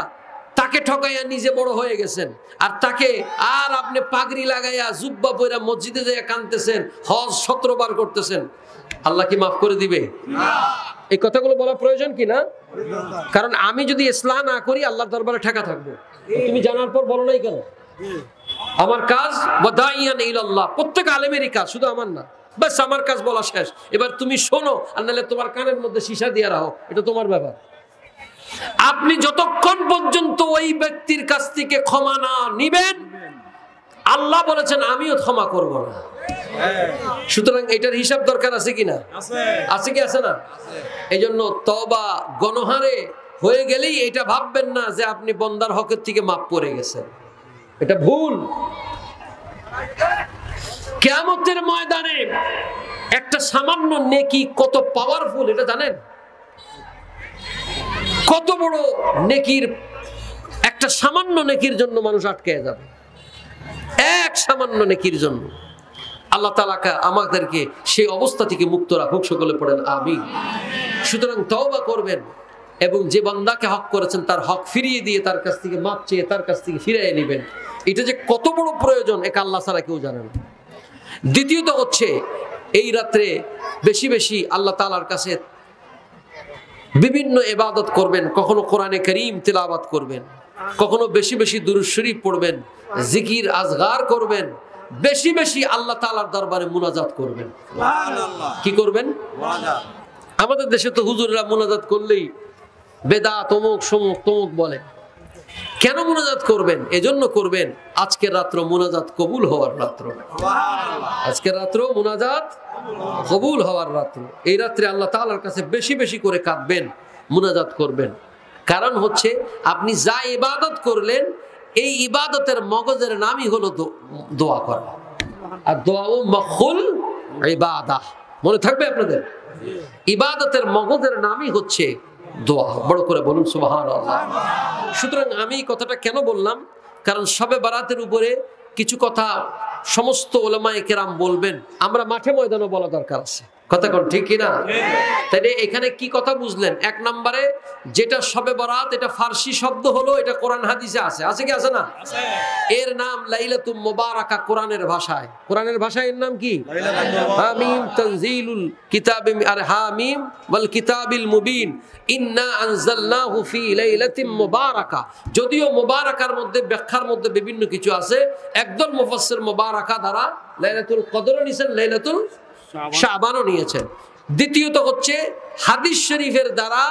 তাকে ঠকাইয়া নিজে বড় হয়ে গেছেন, আর তাকে আর আপনি পাগড়ি লাগাইয়া জুব্বা পইরা মসজিদে যাইয়া কাঁদতেছেন, হজ 17 বার করতেছেন, আল্লাহ কি মাফ করে দিবে? এই কথাগুলো বলা প্রয়োজন কি না? কারণ আমি যদি ইসলাম না করি আল্লাহর দরবারে ঠেকা থাকবো। তুমি জানার পর বলো নাই কেন? আমার কাজ ওয়াদাইয়ান ইলাল্লাহ, প্রত্যেক আলেমেরই কাজ, শুধু আমার না। বাস আমার কাজ বলা শেষ। এবার তুমি শোনো, আর নাহলে তোমার কানের মধ্যে সীসা দিয়ে রাখো, এটা তোমার ব্যাপার। আপনি যতক্ষণ পর্যন্ত ওই ব্যক্তির কাছ থেকে ক্ষমা না নিবেন, আল্লাহ বলেছেন আমিও ক্ষমা করব না। সুতরাং এটার হিসাব দরকার আছে কিনা? আছে কি আছে না? এই জন্য তওবা গণহারে হয়ে গেলেই এটা ভাববেন না যে আপনি বন্দার হকের থেকে মাপ পড়ে গেছেন, এটা ভুল। কিয়ামতের ময়দানে একটা সামান্য নেকি কত পাওয়ারফুল এটা জানেন? কত বড় নেকির, একটা সামান্য নেকির জন্য মানুষ আটকে যাবে, এক সামান্য নেকির জন্য। আল্লাহ তাআলা আমাদেরকে সেই অবস্থা থেকে মুক্ত রাখুক, সকলে পড়েন আমিন। সুতরাং তওবা করবেন এবং যে বান্দাকে হক করেছেন তার হক ফিরিয়ে দিয়ে তার কাছ থেকে মাপ চেয়ে তার কাছ থেকে ফিরিয়ে নেবেন। এটা যে কত বড় প্রয়োজন এটা আল্লাহ ছাড়া কেউ জানে না। দ্বিতীয়ত হচ্ছে এই রাত্রে বেশি বেশি আল্লাহ তাআলার কাছে বিভিন্ন ইবাদত করবেন। কখনো কোরআনে কারীম তিলাওয়াত করবেন, কখনো বেশি বেশি দুরূদ শরীফ পড়বেন, জিকির আজগার করবেন, বেশি বেশি আল্লাহ তাআলার দরবারে মুনাজাত করবেন। সুবহানাল্লাহ। কি করবেন? মুনাজাত। আমাদের দেশে তো হুজুররা মুনাজাত করলেই বেদাত অমুক সমুক তমুক বলে। কেন মুনাজাত করবেন? এজন্য করবেন আজকের রাত্র মুনাজাত কবুল হওয়ার রাত্র। সুবহানাল্লাহ। আজকের রাত্র মুনাজাত কবুল হওয়ার রাত্র। এই রাত্রে আল্লাহ তাআলার কাছে বেশি বেশি করে কাঁদবেন, মুনাজাত করবেন। কারণ হচ্ছে আপনি যা ইবাদত করলেন এই ইবাদতের মগজের নামই হলো দোয়া করা, আর দোয়াও মখুল ইবাদাহ। মনে থাকবে আপনাদের? ইবাদতের মগজের নামই হচ্ছে দোয়া। বড় করে বলুন সুবহানাল্লাহ। সুতরাং আমি কথাটা কেন বললাম? কারণ শবে বারাতের উপরে কিছু কথা সমস্ত উলামায়ে কেরাম বলবেন, আমরা মাঠে ময়দানে বলা দরকার আছে। কথা কোন ঠিক কিনা? তাইলে এখানে কি কথা বুঝলেন? এক নম্বরে যেটা শবে বরাত এটা ফার্সি শব্দ হলো, এটা কোরআন হাদিসে আছে। আছে কি আছে না? এর নাম লাইলাতুল মুবারাকা কোরআনের ভাষায়। কোরআনের ভাষায় এর নাম কি? হামিম তানজিলুল কিতাবি আর হামিম ওয়াল কিতাবিল মুবিন ইন্না আনজালনাহু ফি লাইলাতিন মুবারাকা। যদিও মুবারাকার মধ্যে ব্যাখ্যার মধ্যে বিভিন্ন কিছু আছে, একদল মুফাসসির মুবারাকা দ্বারা লাইলাতুল কদরও নিয়েছেন, লাইলাতুল শাবানও নিয়েছেন। দ্বিতীয়ত হচ্ছে হাদিস শরীফের দ্বারা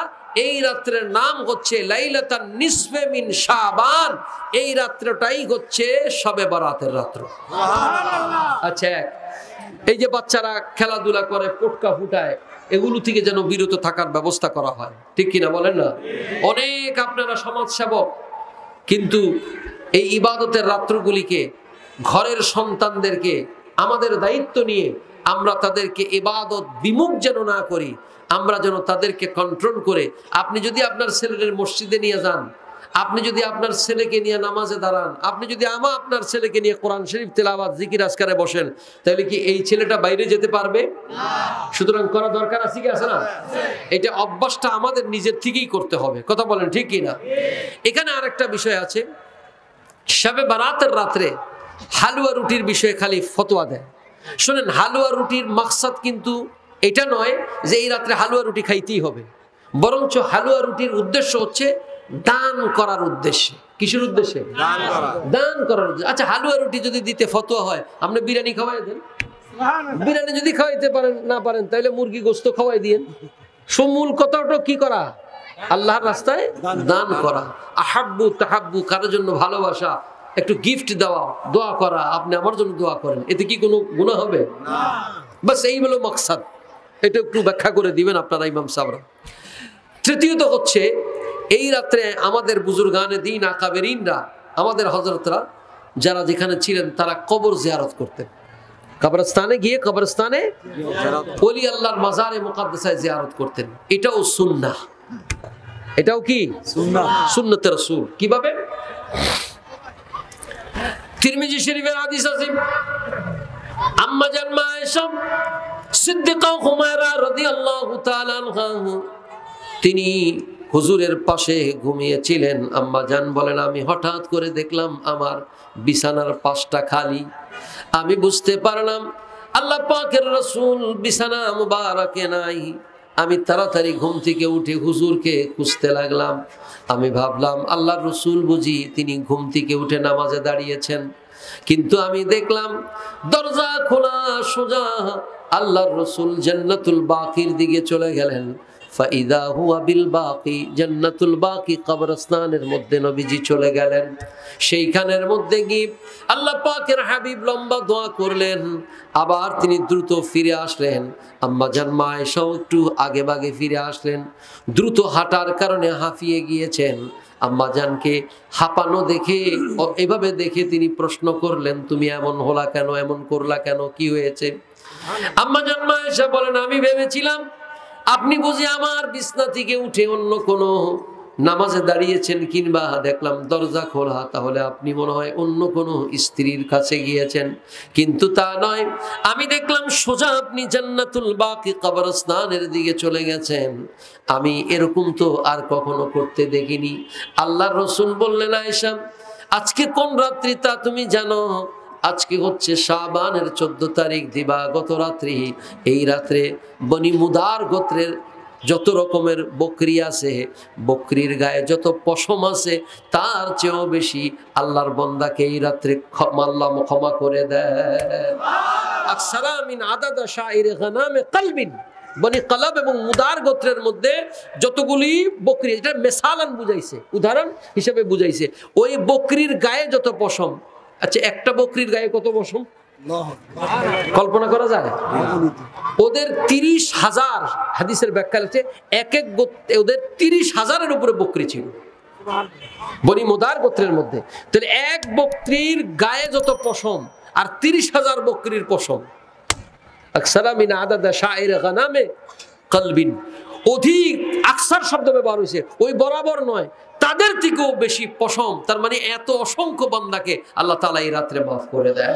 এই রাত্রের নাম হচ্ছে লাইলাতান নিসফে মিন শাবান। এই রাত্রটাই হচ্ছে শবে বরাতের রাত্র। সুবহানাল্লাহ। আচ্ছা, এই যে বাচ্চারা খেলাধুলা করে, পটকা ফুটায়, এগুলো থেকে যেন বিরত থাকার ব্যবস্থা করা হয়। ঠিক কিনা বলেন না? অনেক আপনারা সমাজ সেবক, কিন্তু এই ইবাদতের রাত্রগুলিকে ঘরের সন্তানদেরকে আমাদের দায়িত্ব নিয়ে আমরা তাদেরকে ইবাদত বিমুখ যেন না করি, আমরা যেন তাদেরকে কন্ট্রোল করে। আপনি যদি আপনার ছেলেদের মসজিদে নিয়ে যান, আপনি যদি আপনার ছেলেকে নিয়ে নামাজে দাঁড়ান, আপনি যদি আপনার ছেলেকে নিয়ে কোরআন শরীফ তেলাওয়াত জিকির আজকারে বসেন, তাহলে কি এই ছেলেটা বাইরে যেতে পারবে? সুতরাং করা দরকার আছে কি আছে না? এটা অভ্যাসটা আমাদের নিজের থেকেই করতে হবে। কথা বলেন ঠিক কি না? এখানে আরেকটা বিষয় আছে, শবে বারাতের রাত্রে হালুয়া রুটির বিষয়ে খালি ফতোয়া দেয়। শোনেন, হালুয়া রুটির মাকসাদ কিন্তু এটা নয় যে এই রাত্রে হালুয়া রুটি খাইতেই হবে, বরঞ্চ হালুয়া রুটির উদ্দেশ্য হচ্ছে দান করার উদ্দেশ্যে। কিসের উদ্দেশ্যে? দান করার উদ্দেশ্যে। আচ্ছা, হালুয়া রুটি যদি দিতে ফতোয়া হয়, আপনি বিরিয়ানি খাওয়াই দেন। বিরিয়ানি যদি খাওয়াইতে পারেন না পারেন, তাহলে মুরগি গোস্ত খাওয়াই দিয়েন। সমূল কথাটা কি করা? আল্লাহর রাস্তায় দান করা। আহাব্বু তাহাব্বু, কারোর জন্য ভালোবাসা, একটু গিফট দেওয়া, দোয়া করা, আপনি আমার জন্য দোয়া করেন, এতে কি কোনো গুনাহ হবে? না। বাস এই হলো মাকসাদ। এটা একটু ব্যাখ্যা করে দিবেন আপনারা ইমাম সাহেবরা। তৃতীয়ত হচ্ছে এই রাত্রে আমাদের বুজুর্গানে দ্বীন আকাবেরিনরা, আমাদের হযরতরা যারা যেখানে ছিলেন, তারা কবর জিয়ারত করতেন। কবরস্থানে গিয়ে কবরস্থানে ওলি আল্লাহর মাজারে মুকাদ্দাসায় জিয়ারত করতেন। এটাও সুন্নাহ। এটাও কি সুন্নাহ? সুন্নতে রাসূল। কিভাবে? তিরমিজি শরীফের হাদিস আছে, আম্মা জান মা আয়েশা সিদ্দিকা হুমায়রা রাদিয়াল্লাহু তাআলা আনহা তিনি হুজুরের পাশে ঘুমিয়েছিলেন। আম্মা জান বলেন, আমি হঠাৎ করে দেখলাম আমার বিছানার পাশটা খালি। আমি বুঝতে পারলাম আল্লাহ পাকের রাসূল বিছানা মুবারকে নাই। আমি তাড়াতাড়ি ঘুম থেকে উঠে হুজুরকে খুঁজতে লাগলাম। আমি ভাবলাম আল্লাহর রাসূল বুঝি তিনি ঘুম থেকে উঠে নামাজে দাঁড়িয়েছেন, কিন্তু আমি দেখলাম দরজা খোলা, সোজা আল্লাহর রাসূল জান্নাতুল বাকির দিকে চলে গেলেন। ফাইদা হুয়া বিল বাকি, জান্নাতুল বাকি কবরস্থানের মধ্যে নবীজি চলে গেলেন। সেইখানের মধ্যে গিয়ে আল্লাহ পাকের হাবিব লম্বা দোয়া করলেন, আবার তিনি দ্রুত ফিরে আসলেন। আম্মা জান মা আয়েশাও একটু আগে ভাগে ফিরে আসলেন। দ্রুত হাঁটার কারণে হাঁপিয়ে গিয়েছেন। আম্মা জানকে হাঁপানো দেখে, এভাবে দেখে তিনি প্রশ্ন করলেন, তুমি এমন হলা কেন, এমন করলা কেন, কি হয়েছে? আম্মা জান মা আয়েশা বলেন, আমি ভেবেছিলাম আপনি বুঝি আমার বিছনা থেকে উঠে অন্য কোনো নামাজে দাঁড়িয়েছেন, কিংবা দেখলাম দরজা খোলা, তাহলে আপনি মনে হয় অন্য কোনো স্ত্রীর কাছে গিয়েছেন, কিন্তু তা নয়। আমি দেখলাম সোজা আপনি জান্নাতুল বাকি কবরস্থানের দিকে চলে গেছেন। আমি এরকম তো আর কখনো করতে দেখিনি। আল্লাহর রাসূল বললেন, আয়েশা আজকে কোন রাত্রি তা তুমি জানো? আজকে হচ্ছে শাবানের 14 তারিখ দিবাগত রাত্রি। এই রাত্রে বনি মুদার গোত্রের যত রকমের বকরি আছে, বকরির গায়ে যত পশম আছে, তার চেয়েও বেশি আল্লাহর বান্দাকে এই রাত্রে আল্লাহ ক্ষমা করে দেয়। আকসারা মিন আদাদ শাইর গনামে কলবিন, বনি কলব এবং মুদার গোত্রের মধ্যে যতগুলি বকরি, এটা মেসালান বুঝাইছে, উদাহরণ হিসেবে বুঝাইছে। ওই বকরির গায়ে যত পশম, আচ্ছা একটা বকরির গায়ে কত পশম কল্পনা করা যায়? ওদের 30,000, হাদিসের ব্যাখ্যা আছে এক এক ওদের 30,000-এর উপরে বকরি ছিল বনি মুদার গোত্রের মধ্যে। তাহলে এক বকরির গায়ে যত পশম আর 30,000 বকরির পশম। আকসারা মিন আদাদ শাইর গনামে কলবিন, অধিক আকসার শব্দ ব্যবহার হয়েছে, ওই বরাবর নয়, তাদের থেকেও বেশি পশম। তার মানে এত অসংখ্য বান্দাকে আল্লাহ তাআলা এই রাত্রে মাফ করে দেয়।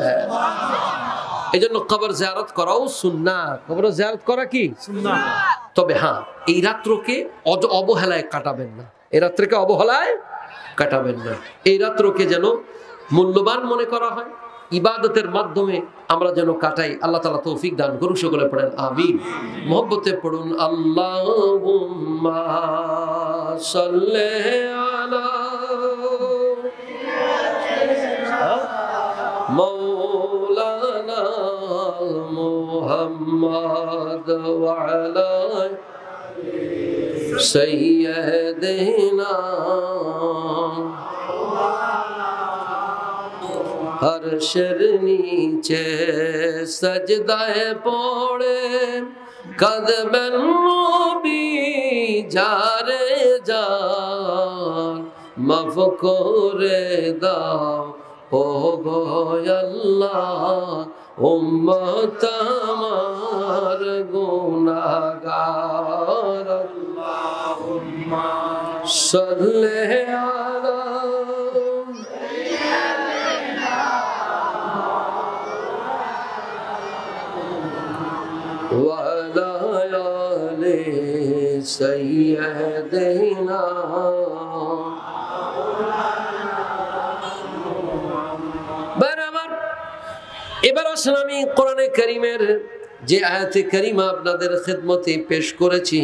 এই জন্য কবর জিয়ারত করাও সুন্নাহ। কবর জিয়ারত করা কি সুন্নাহ? তবে হ্যাঁ, এই রাত্রকে অবহেলায় কাটাবেন না। এই রাত্রকে অবহেলায় কাটাবেন না। এই রাত্রকে যেন মূল্যবান মনে করা হয়, ইবাদতের মাধ্যমে আমরা যেন কাটাই। আল্লাহ তাআলা তৌফিক দান করুন। সকলে পড়েন আমিন। মুহাব্বতে পড়ুন আল্লাহুম্মা সাল্লি আলা মাওলানা মুহাম্মদ ওয়া আলা সাইয়্যিদিনা আরশের নিচে সজদায় পড়ে কাঁদবেন নবী যারে যার, মাফ করে দাও ও গো আল্লাহ উম্মত আমার গুনাহগার। আল্লাহুম্মা সাল্লি আলা وعلى آل سيدنا। এবার আসেন আমি কোরআনে কারীমের যে আয়াতে কারিমা আপনাদের খিদমতে পেশ করেছি,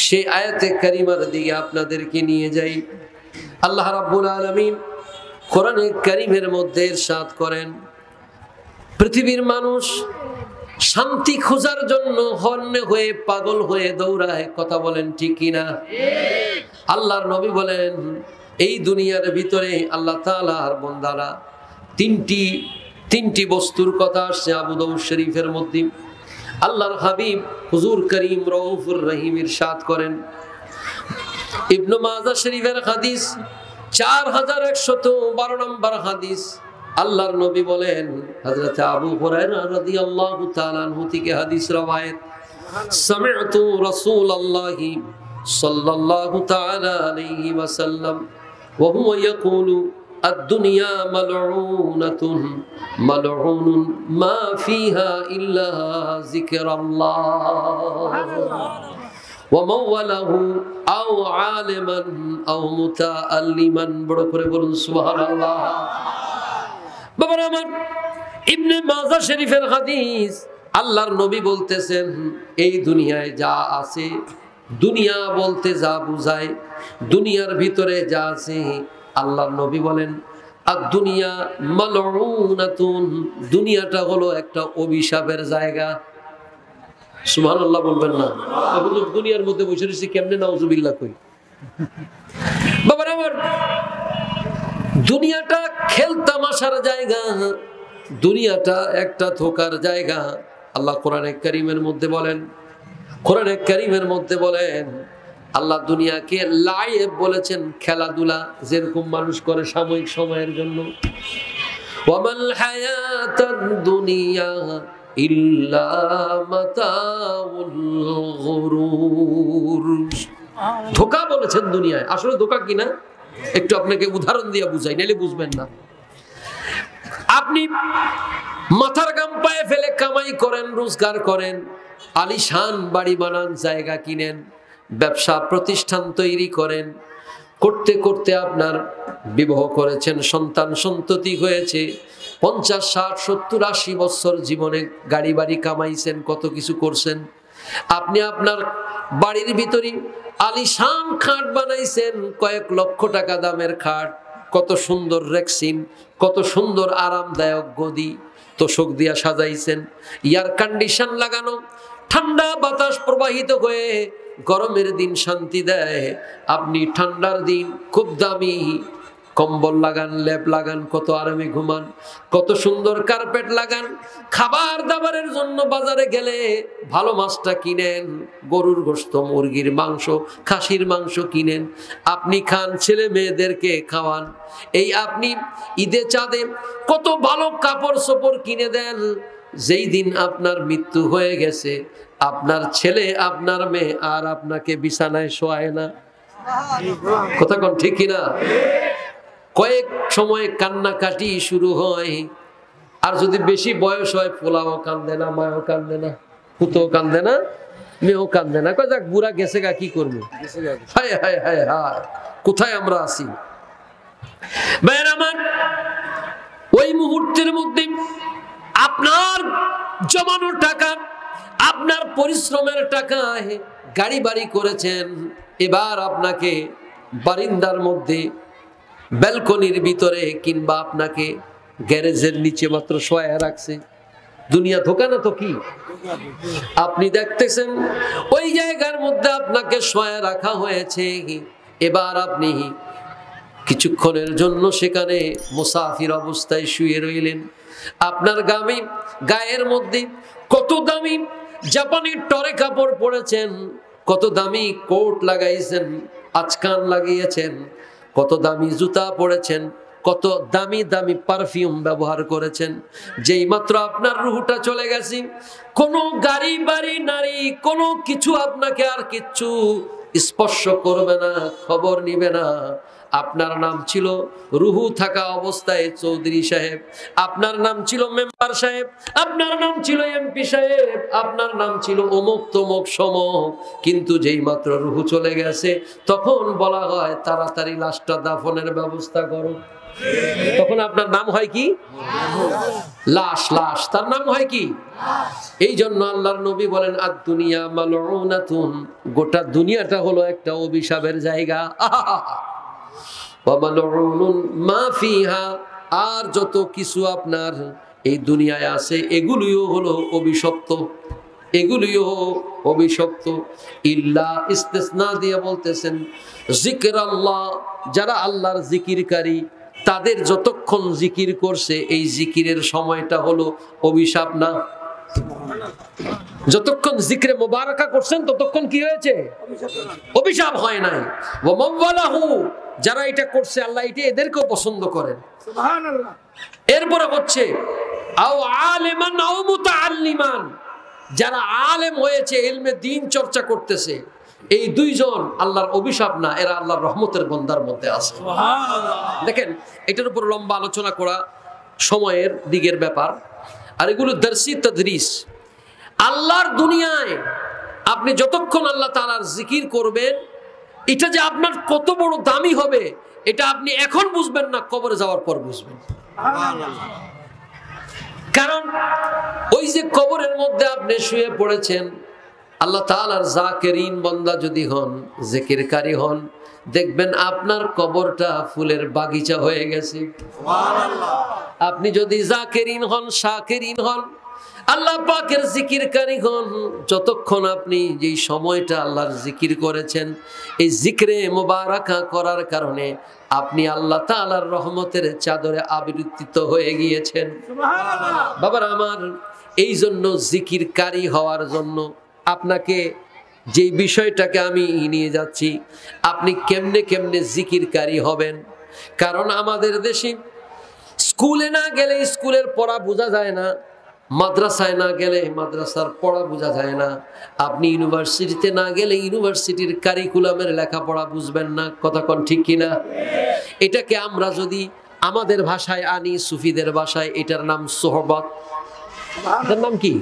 সেই আয়াতে কারিমার দিকে আপনাদেরকে নিয়ে যাই। আল্লাহ রাব্বুল আলামিন কোরআনে কারীমের মধ্যে ইরশাদ করেন, পৃথিবীর মানুষ শান্তি খোঁজার জন্য হন্যে হয়ে পাগল হয়ে দৌড়ায়। কথা বলেন ঠিক কিনা? আল্লাহর নবী বলেন, এই দুনিয়ার ভিতরে আল্লাহ তাআলার বান্দারা তিনটি বস্তুর কথা আসছে আবু দাউদ শরীফের মধ্যে। আল্লাহর হাবিব হুজুর করিম রউফুর রহিম ইরশাদ করেন, ইবনে মাজাহ শরীফের হাদিস 4112 নম্বর হাদিস। আল্লাহর নবী বলেন, হযরত আবু হুরায়রা রাদিয়াল্লাহু তাআলা আনহু থেকে হাদিস রওয়ায়াত, সামি'তু রাসূলুল্লাহি সাল্লাল্লাহু তাআলা আলাইহি ওয়াসাল্লাম ওয়া হুয়া ইয়াকুলু আদ-দুনিয়া মালউনাতুন মালউনুন মা ফিহা ইল্লা যিকরাল্লাহ ওয়া মাওয়ালাহু আও আলিমান আও মুতাআল্লিমান। বড় করে বলুন সুবহানাল্লাহ। বাবারা আমার, ইবনে মাজাহ শরীফের হাদিস, আল্লাহর নবী বলতেছেন এই দুনিয়ায় যা আছে, দুনিয়া বলতে যা বুঝায়, দুনিয়ার ভিতরে যা আছে, আল্লাহর নবী বলেন আদ-দুনিয়া মালউনাতুন, দুনিয়াটা হলো একটা অভিশাপের জায়গা। সুবহানাল্লাহ বলবেন না? আপনি দুনিয়ার মধ্যে বসে রয়েছে, কেমনে নাউজুবিল্লাহ কই? বাবারা আমার, দুনিয়াটা খেলতামাশার জায়গা, দুনিয়াটা একটা ধোঁকার জায়গা। আল্লাহ কোরআনে কারীমের মধ্যে বলেন, কোরআনে কারীমের মধ্যে বলেন, আল্লাহ দুনিয়াকে লাইব বলেছেন, খেলাধুলা যেরকম মানুষ করে সাময়িক সময়ের জন্য। ওয়ামাল হায়াতুদ দুনিয়া ইল্লা মাতাউল গুরুর। ধোঁকা বলেছেন দুনিয়ায়, আসলে ধোঁকা কিনা একটু আপনাকে উদাহরণ দিয়ে বুঝাই, নাইলে বুঝবেন না। আপনি মাথার গাম পায়ে ফেলে কামাই করেন, রোজগার করেন, আলিশান বাড়ি বানান, জায়গা কিনেন, ব্যবসা প্রতিষ্ঠান তৈরি করেন, করতে করতে আপনার বিবাহ করেছেন, সন্তান সন্ততি হয়েছে, 50, 60, 70, 80 বছর জীবনে গাড়ি বাড়ি কামাইছেন, কত কিছু করছেন। আপনি আপনার বাড়ির ভিতরে আলিশান খাট বানাইছেন, কয়েক লক্ষ টাকা দামের খাট, কত সুন্দর রেক্সিন, কত সুন্দর আরামদায়ক গদি তোষক দিয়া সাজাইছেন, এয়ার কন্ডিশন লাগানো, ঠান্ডা বাতাস প্রবাহিত হয়ে গরমের দিন শান্তি দেয়। আপনি ঠান্ডার দিন খুব দামি কম্বল লাগান, লেপ লাগান, কত আরামে ঘুমান, কত সুন্দর কার্পেট লাগান। খাবার দাবারের জন্য বাজারে গেলে ভালো মাছটা কিনেন, গরুর গোশত, মুরগির মাংস, খাসির মাংস কিনেন, আপনি খান, ছেলে মেয়েদেরকে খাওয়ান। এই আপনি ঈদে চাঁদে কত ভালো কাপড় চোপড় কিনে দেন। যেই দিন আপনার মৃত্যু হয়ে গেছে, আপনার ছেলে, আপনার মেয়ে আর আপনাকে বিছানায় শোয়ায় না। কথা কোন ঠিক কিনা? কয়েক সময় কান্নাকাটি শুরু হয়। আর যদি বেশি বয়স হয়, পোলাও কান্দে না, মায়ও কান্দে না, পুতও কান্দে না, মেয়েও কান্দে না, কয় যাক বুড়া গেছে গা, কি করবো, হায় হায় হায় হায়, কোথায় আমরা আছি। ভাইয়ের আমার, ওই মুহূর্তের মধ্যে আপনার জমানোর টাকা, আপনার পরিশ্রমের টাকায় গাড়ি বাড়ি করেছেন, এবার আপনাকে বারিন্দার মধ্যে, ব্যালকনির ভিতরে কিংবা আপনাকে গ্যারেজের নিচে মাত্র শোয়া রাখছে। দুনিয়া ধোঁকা না তো কি? আপনি দেখতেছেন ওই জায়গার মধ্যে আপনাকে শোয়া রাখা হয়েছে, এবার আপনি কিছুক্ষণের জন্য সেখানে মুসাফির অবস্থায় শুয়ে রইলেন। আপনার গায়ের মধ্যে কত দামি জাপানি টরে কাপড় পরেছেন, কত দামি কোট লাগাইছেন, আচকান লাগিয়েছেন, কত দামি জুতা পরেছেন, কত দামি দামি পারফিউম ব্যবহার করেছেন। যেই মাত্র আপনার রুহটা চলে গেছে, কোনো গাড়ি বাড়ি নারী কোনো কিছু আপনাকে আর কিচ্ছু স্পর্শ করবে না, খবর নিবে না। আপনার নাম ছিল রুহু থাকা অবস্থায় চৌধুরী সাহেব, আপনার নাম ছিল মেম্বার সাহেব, আপনার নাম ছিল এমপি সাহেব, আপনার নাম ছিল অমুক তমুক সমক। কিন্তু যেই মাত্র রুহু চলে গেছে, তখন বলা হয় তাড়াতাড়ি লাশটা দাফনের ব্যবস্থা করো। তখন আপনার নাম হয় কি? লাশ। লাশ, তার নাম হয় কি? এই জন্য আল্লাহর নবী বলেন আদ-দুনিয়া মালউনাতুন, গোটা দুনিয়াটা হলো একটা অভিশাপের জায়গা। মা ফিহা, আর যত কিছু আপনার এই দুনিয়ায় আছে এগুলিও হলো অভিশপ্ত, এগুলিও অভিশপ্ত। ইল্লা, ইস্তেসনা দিয়ে বলতেছেন জিকির আল্লাহ, যারা আল্লাহর জিকিরকারী, তাদের যতক্ষণ জিকির করছে এই জিকিরের সময়টা হলো অভিশাপ না। যতক্ষণ জিকিরে মুবারাকা করছেন ততক্ষণ কি হয়েছে? অভিশাপ হয় নাই। ওয়া মাওয়ালাহু, যারা এটা করছে আল্লাহ এটা এদেরকেও পছন্দ করেন। সুবহানাল্লাহ। এরপরে হচ্ছে আও আলিমান আও মুতাআল্লিমান, যারা আলেম হয়েছে, ইলমে দ্বীন চর্চা করতেছে, এই দুইজন আল্লাহর অভিশাপ না, এরা আল্লাহর রহমতের বন্দার মধ্যে আছে। সুবহানাল্লাহ। দেখেন, এটার উপর লম্বা আলোচনা করা সময়ের দিকের ব্যাপার, আর এগুলো দারসি তাদরিস। আল্লাহর দুনিয়ায় আপনি যতক্ষণ আল্লাহ তাআলার জিকির করবেন, এটা যে আপনার কত বড় দামি হবে এটা আপনি এখন বুঝবেন না, কবরে যাওয়ার পর বুঝবেন। কারণ ওই যে কবরের মধ্যে আপনি শুয়ে পড়েছেন, আল্লাহ তাআলার জাকিরিন বান্দা যদি হন, জিকিরকারী হন, দেখবেন আপনার কবরটা ফুলের বাগিচা হয়ে গেছে। সুবহানাল্লাহ। আপনি যদি জাকিরিন হন, শাকিরিন হন, আল্লাহ পাকের জিকিরকারী হন, যতক্ষণ আপনি যেই সময়টা আল্লাহর জিকির করেছেন, এই জিকরে মুবারাকা করার কারণে আপনি আল্লাহ তাআলার রহমতের চাদরে আবৃত হয়ে গিয়েছেন। সুবহানাল্লাহ। বাবার আমার, এই জন্য জিকিরকারী হওয়ার জন্য আপনাকে যে বিষয়টাকে আমি নিয়ে যাচ্ছি, আপনি কেমনে কেমনে জিকিরকারী হবেন। কারণ আমাদের দেশে স্কুলে না গেলে স্কুলের পড়া বোঝা যায় না, মাদ্রাসায় না গেলে মাদ্রাসার পড়া বোঝা যায় না, আপনি ইউনিভার্সিটিতে না গেলে ইউনিভার্সিটির কারিকুলামের লেখাপড়া বুঝবেন না। কথা কোন ঠিক কিনা? এটাকে আমরা যদি আমাদের ভাষায় আনি, সুফিদের ভাষায়, এটার নাম সোহবত। এটার নাম কি?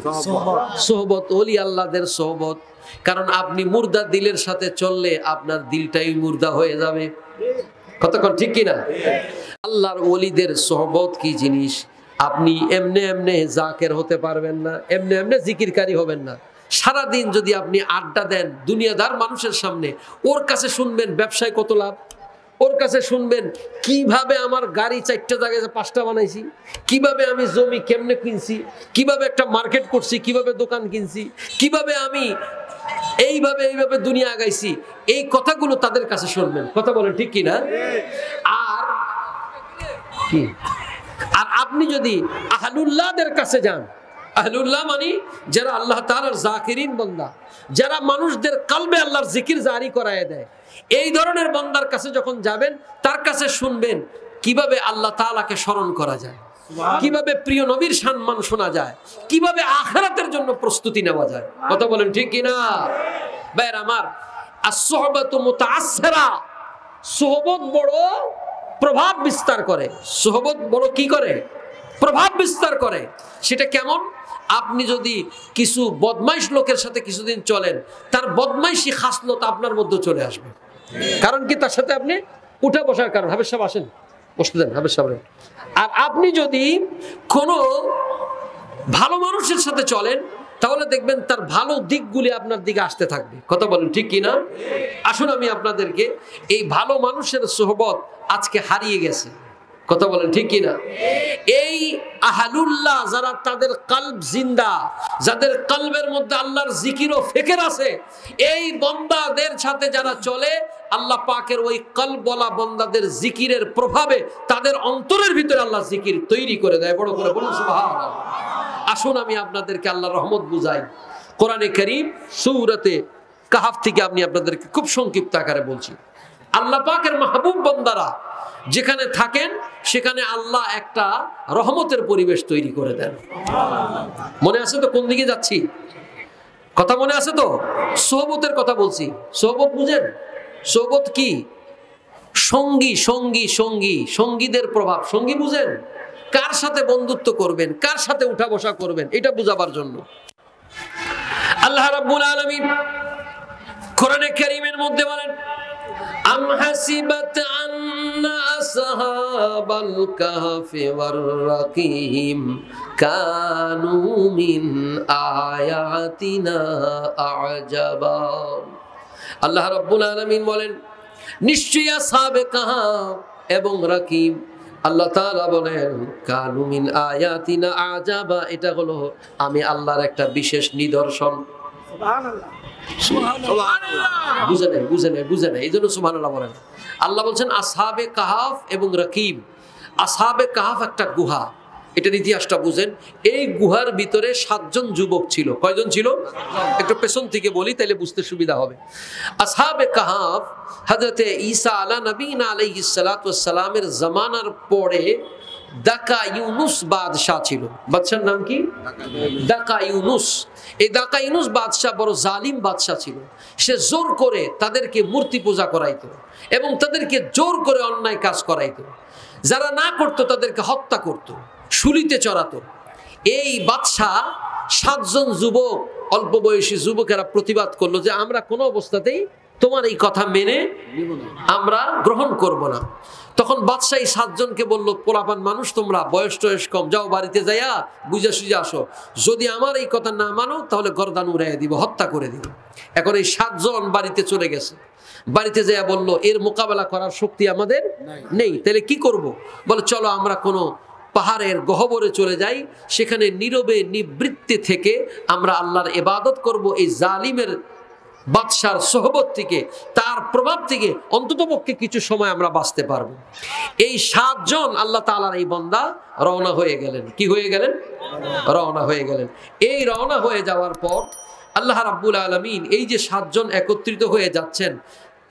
সোহবত, ওলি আল্লাহদের সোহবত। কারণ আপনি মুর্দা দিলের সাথে চললে আপনার দিলটাই মুর্দা হয়ে যাবে। কতক্ষণ ঠিক কিনা? আল্লাহর ওলিদের সোহবত কি জিনিস, আপনি এমনে এমনে জাকের হতে পারবেন না, এমনে এমনে জিকিরকারী হবেন না। সারাদিন যদি আপনি আড্ডা দেন দুনিয়াদার মানুষের সামনে, ওর কাছে শুনবেন ব্যবসায় কত লাভ, ওর কাছে শুনবেন কিভাবে আমার গাড়ি 4টা জায়গায় 5টা বানাইছি, কিভাবে আমি জমি কেমনে কিনছি, কিভাবে একটা মার্কেট করছি, কিভাবে দোকান কিনছি, কিভাবে আমি এইভাবে এইভাবে দুনিয়া আগাইছি, এই কথাগুলো তাদের কাছে শুনবেন। কথা বলেন ঠিক কিনা? আর কি, আর আপনি যদি আহলুল্লাহদের কাছে যান, আহলুল্লাহ মানে যারা আল্লাহ তাআলার জাকিরিন বান্দা, যারা মানুষদের কলবে আল্লাহর জিকির জারি করায় দেয়, এই ধরনের বান্দার কাছে যখন যাবেন, তার কাছে শুনবেন কিভাবে আল্লাহ তাআলাকে স্মরণ করা যায়, কিভাবে প্রিয় নবীর সম্মান শোনা যায়, কিভাবে আখিরাতের জন্য প্রস্তুতি নেওয়া যায়। কথা বলেন ঠিক কিনা? ভাইয়ের আমার, as-suhbatu muta'assira, সোহবত বড় প্রভাব বিস্তার করে। সোহবত বড় কি করে? প্রভাব বিস্তার করে। সেটা কেমন? আপনি যদি কিছু বদমাইশ লোকের সাথে কিছুদিন চলেন, তার বদমাইশি খাসলত আপনার মধ্যে চলে আসবে। কারণ কি? তার সাথে আপনি উঠা বসার কারণ। হাবের সাহেব আসেন, বসতে দেন হাবের সাহেব। আর আপনি যদি কোনো ভালো মানুষের সাথে চলেন, তাহলে দেখবেন তার ভালো দিকগুলি আপনার দিকে আসতে থাকবে। কথা বলেন ঠিক কিনা? আসুন আমি আপনাদেরকে, এই ভালো মানুষের সোহবত আজকে হারিয়ে গেছে। কথা বলেন ঠিক কিনা? এই আহলুল্লাহ যারা, তাদের কলব জিন্দা, যাদের কলবের মধ্যে আল্লাহর জিকির ও ফিকির আছে, এই বান্দাদের সাথে যারা চলে, আল্লাহ পাকের ওই কলবওয়ালা বান্দাদের জিকিরের প্রভাবে তাদের অন্তরের ভিতরে আল্লাহ জিকির তৈরি করে দেয়। বড় করে বলুন সুবহানাল্লাহ। আসুন আমি আপনাদেরকে আল্লাহর রহমত বুঝাই। কোরআনে কারীম সূরাতে কাহাফ থেকে আমি আপনাদেরকে খুব সংক্ষিপ্ত আকারে বলছি। আল্লাহ পাকের মাহবুব বান্দারা যেখানে থাকেন, সেখানে আল্লাহ একটা রহমতের পরিবেশ তৈরি করে দেন। মনে আছে তো কোন দিকে যাচ্ছি? কথা মনে আছে তো? সোহবতের কথা বলছি। সোহবত বুঝেন? সোহবত কি? সঙ্গী, সঙ্গী, সঙ্গী, সঙ্গীদের প্রভাব। সঙ্গী বুঝেন? কার সাথে বন্ধুত্ব করবেন, কার সাথে উঠা বসা করবেন, এটা বুঝাবার জন্য আল্লাহ রাব্বুল আলামিন কোরআনে কারীমের মধ্যে বলেন, আম হাসিবাত আন্না আসহাবাল কাহফি ওয়ার রাকিম কানু মিন আয়াতিনা আজাবা। আল্লাহ রাব্বুল আলামিন বলেন, নিশ্চয়ই আসহাবে কাহফ এবং রাকিম, আল্লাহ তাআলা বলেন, কানু মিন আয়াতিনা আজাবা, এটা হলো আমি আল্লাহর একটা বিশেষ নিদর্শন। সুবহানাল্লাহ, বুঝে নেই, বুঝে নেই, বুঝে নেই, এই জন্য সুবহানাল্লাহ বলেন। আল্লাহ বলছেন আসহাবে কাহাফ এবং রাকিম। আসহাবে কাহাফ একটা গুহা, এটার ইতিহাসটা বুঝেন। এই গুহার ভিতরে 7 জন যুবক ছিল। কয়জন ছিল? একটু পেছন থেকে বলি, তাহলে বুঝতে সুবিধা হবে। আসহাবে কাহাফ হযরতে ঈসা নবীনা আলাইহিস সালাতু ওয়াস সালামের জামানার পরে দাকা ইউনুস বাদশাহ ছিল। বাদশার নাম কি? দাকা ইউনুস। এই দাকা ইউনুস বাদশাহ বড় জালিম বাদশাহ ছিল। সে জোর করে তাদেরকে মূর্তি পূজা করাইতো এবং তাদেরকে জোর করে অন্যায় কাজ করাইতো। যারা না করতো তাদেরকে হত্যা করতো, শুলিতে চড়াতো। এই বাদশাহ সাতজন যুবক, অল্প বয়সী যুবকেরা প্রতিবাদ করলো যে আমরা কোনো অবস্থাতেই তোমার এই কথা মেনে আমরা গ্রহণ করব না। তখন বাদশাহ সাতজনকে বলল, পোলাপান মানুষ তোমরা, বয়স টয়স কম, যাও বাড়িতে যাইয়া বুঝে সুঝে আসো, যদি আমার এই কথা না মানো তাহলে গর্দান উড়াইয়া দিব, হত্যা করে দিব। এখন এই সাতজন বাড়িতে চলে গেছে, বাড়িতে যাইয়া বলল এর মোকাবেলা করার শক্তি আমাদের নেই, তাহলে কি করব? বলে চলো আমরা কোনো পাহাড়ের গহ্বরে চলে যাই, সেখানে নীরবে নিবৃত্তি থেকে আমরা আল্লাহর ইবাদত করব, এই জালিমের বাদশার সোহবত থেকে, তার প্রভাব থেকে অন্ততপক্ষে কিছু সময় আমরা বাঁচতে পারবো। এই সাতজন আল্লাহ তাআলার এই বান্দা রওনা হয়ে গেলেন। কি হয়ে গেলেন? রওনা হয়ে গেলেন। এই রওনা হয়ে যাওয়ার পর আল্লাহ রাব্বুল আলামিন এই যে সাতজন একত্রিত হয়ে যাচ্ছেন,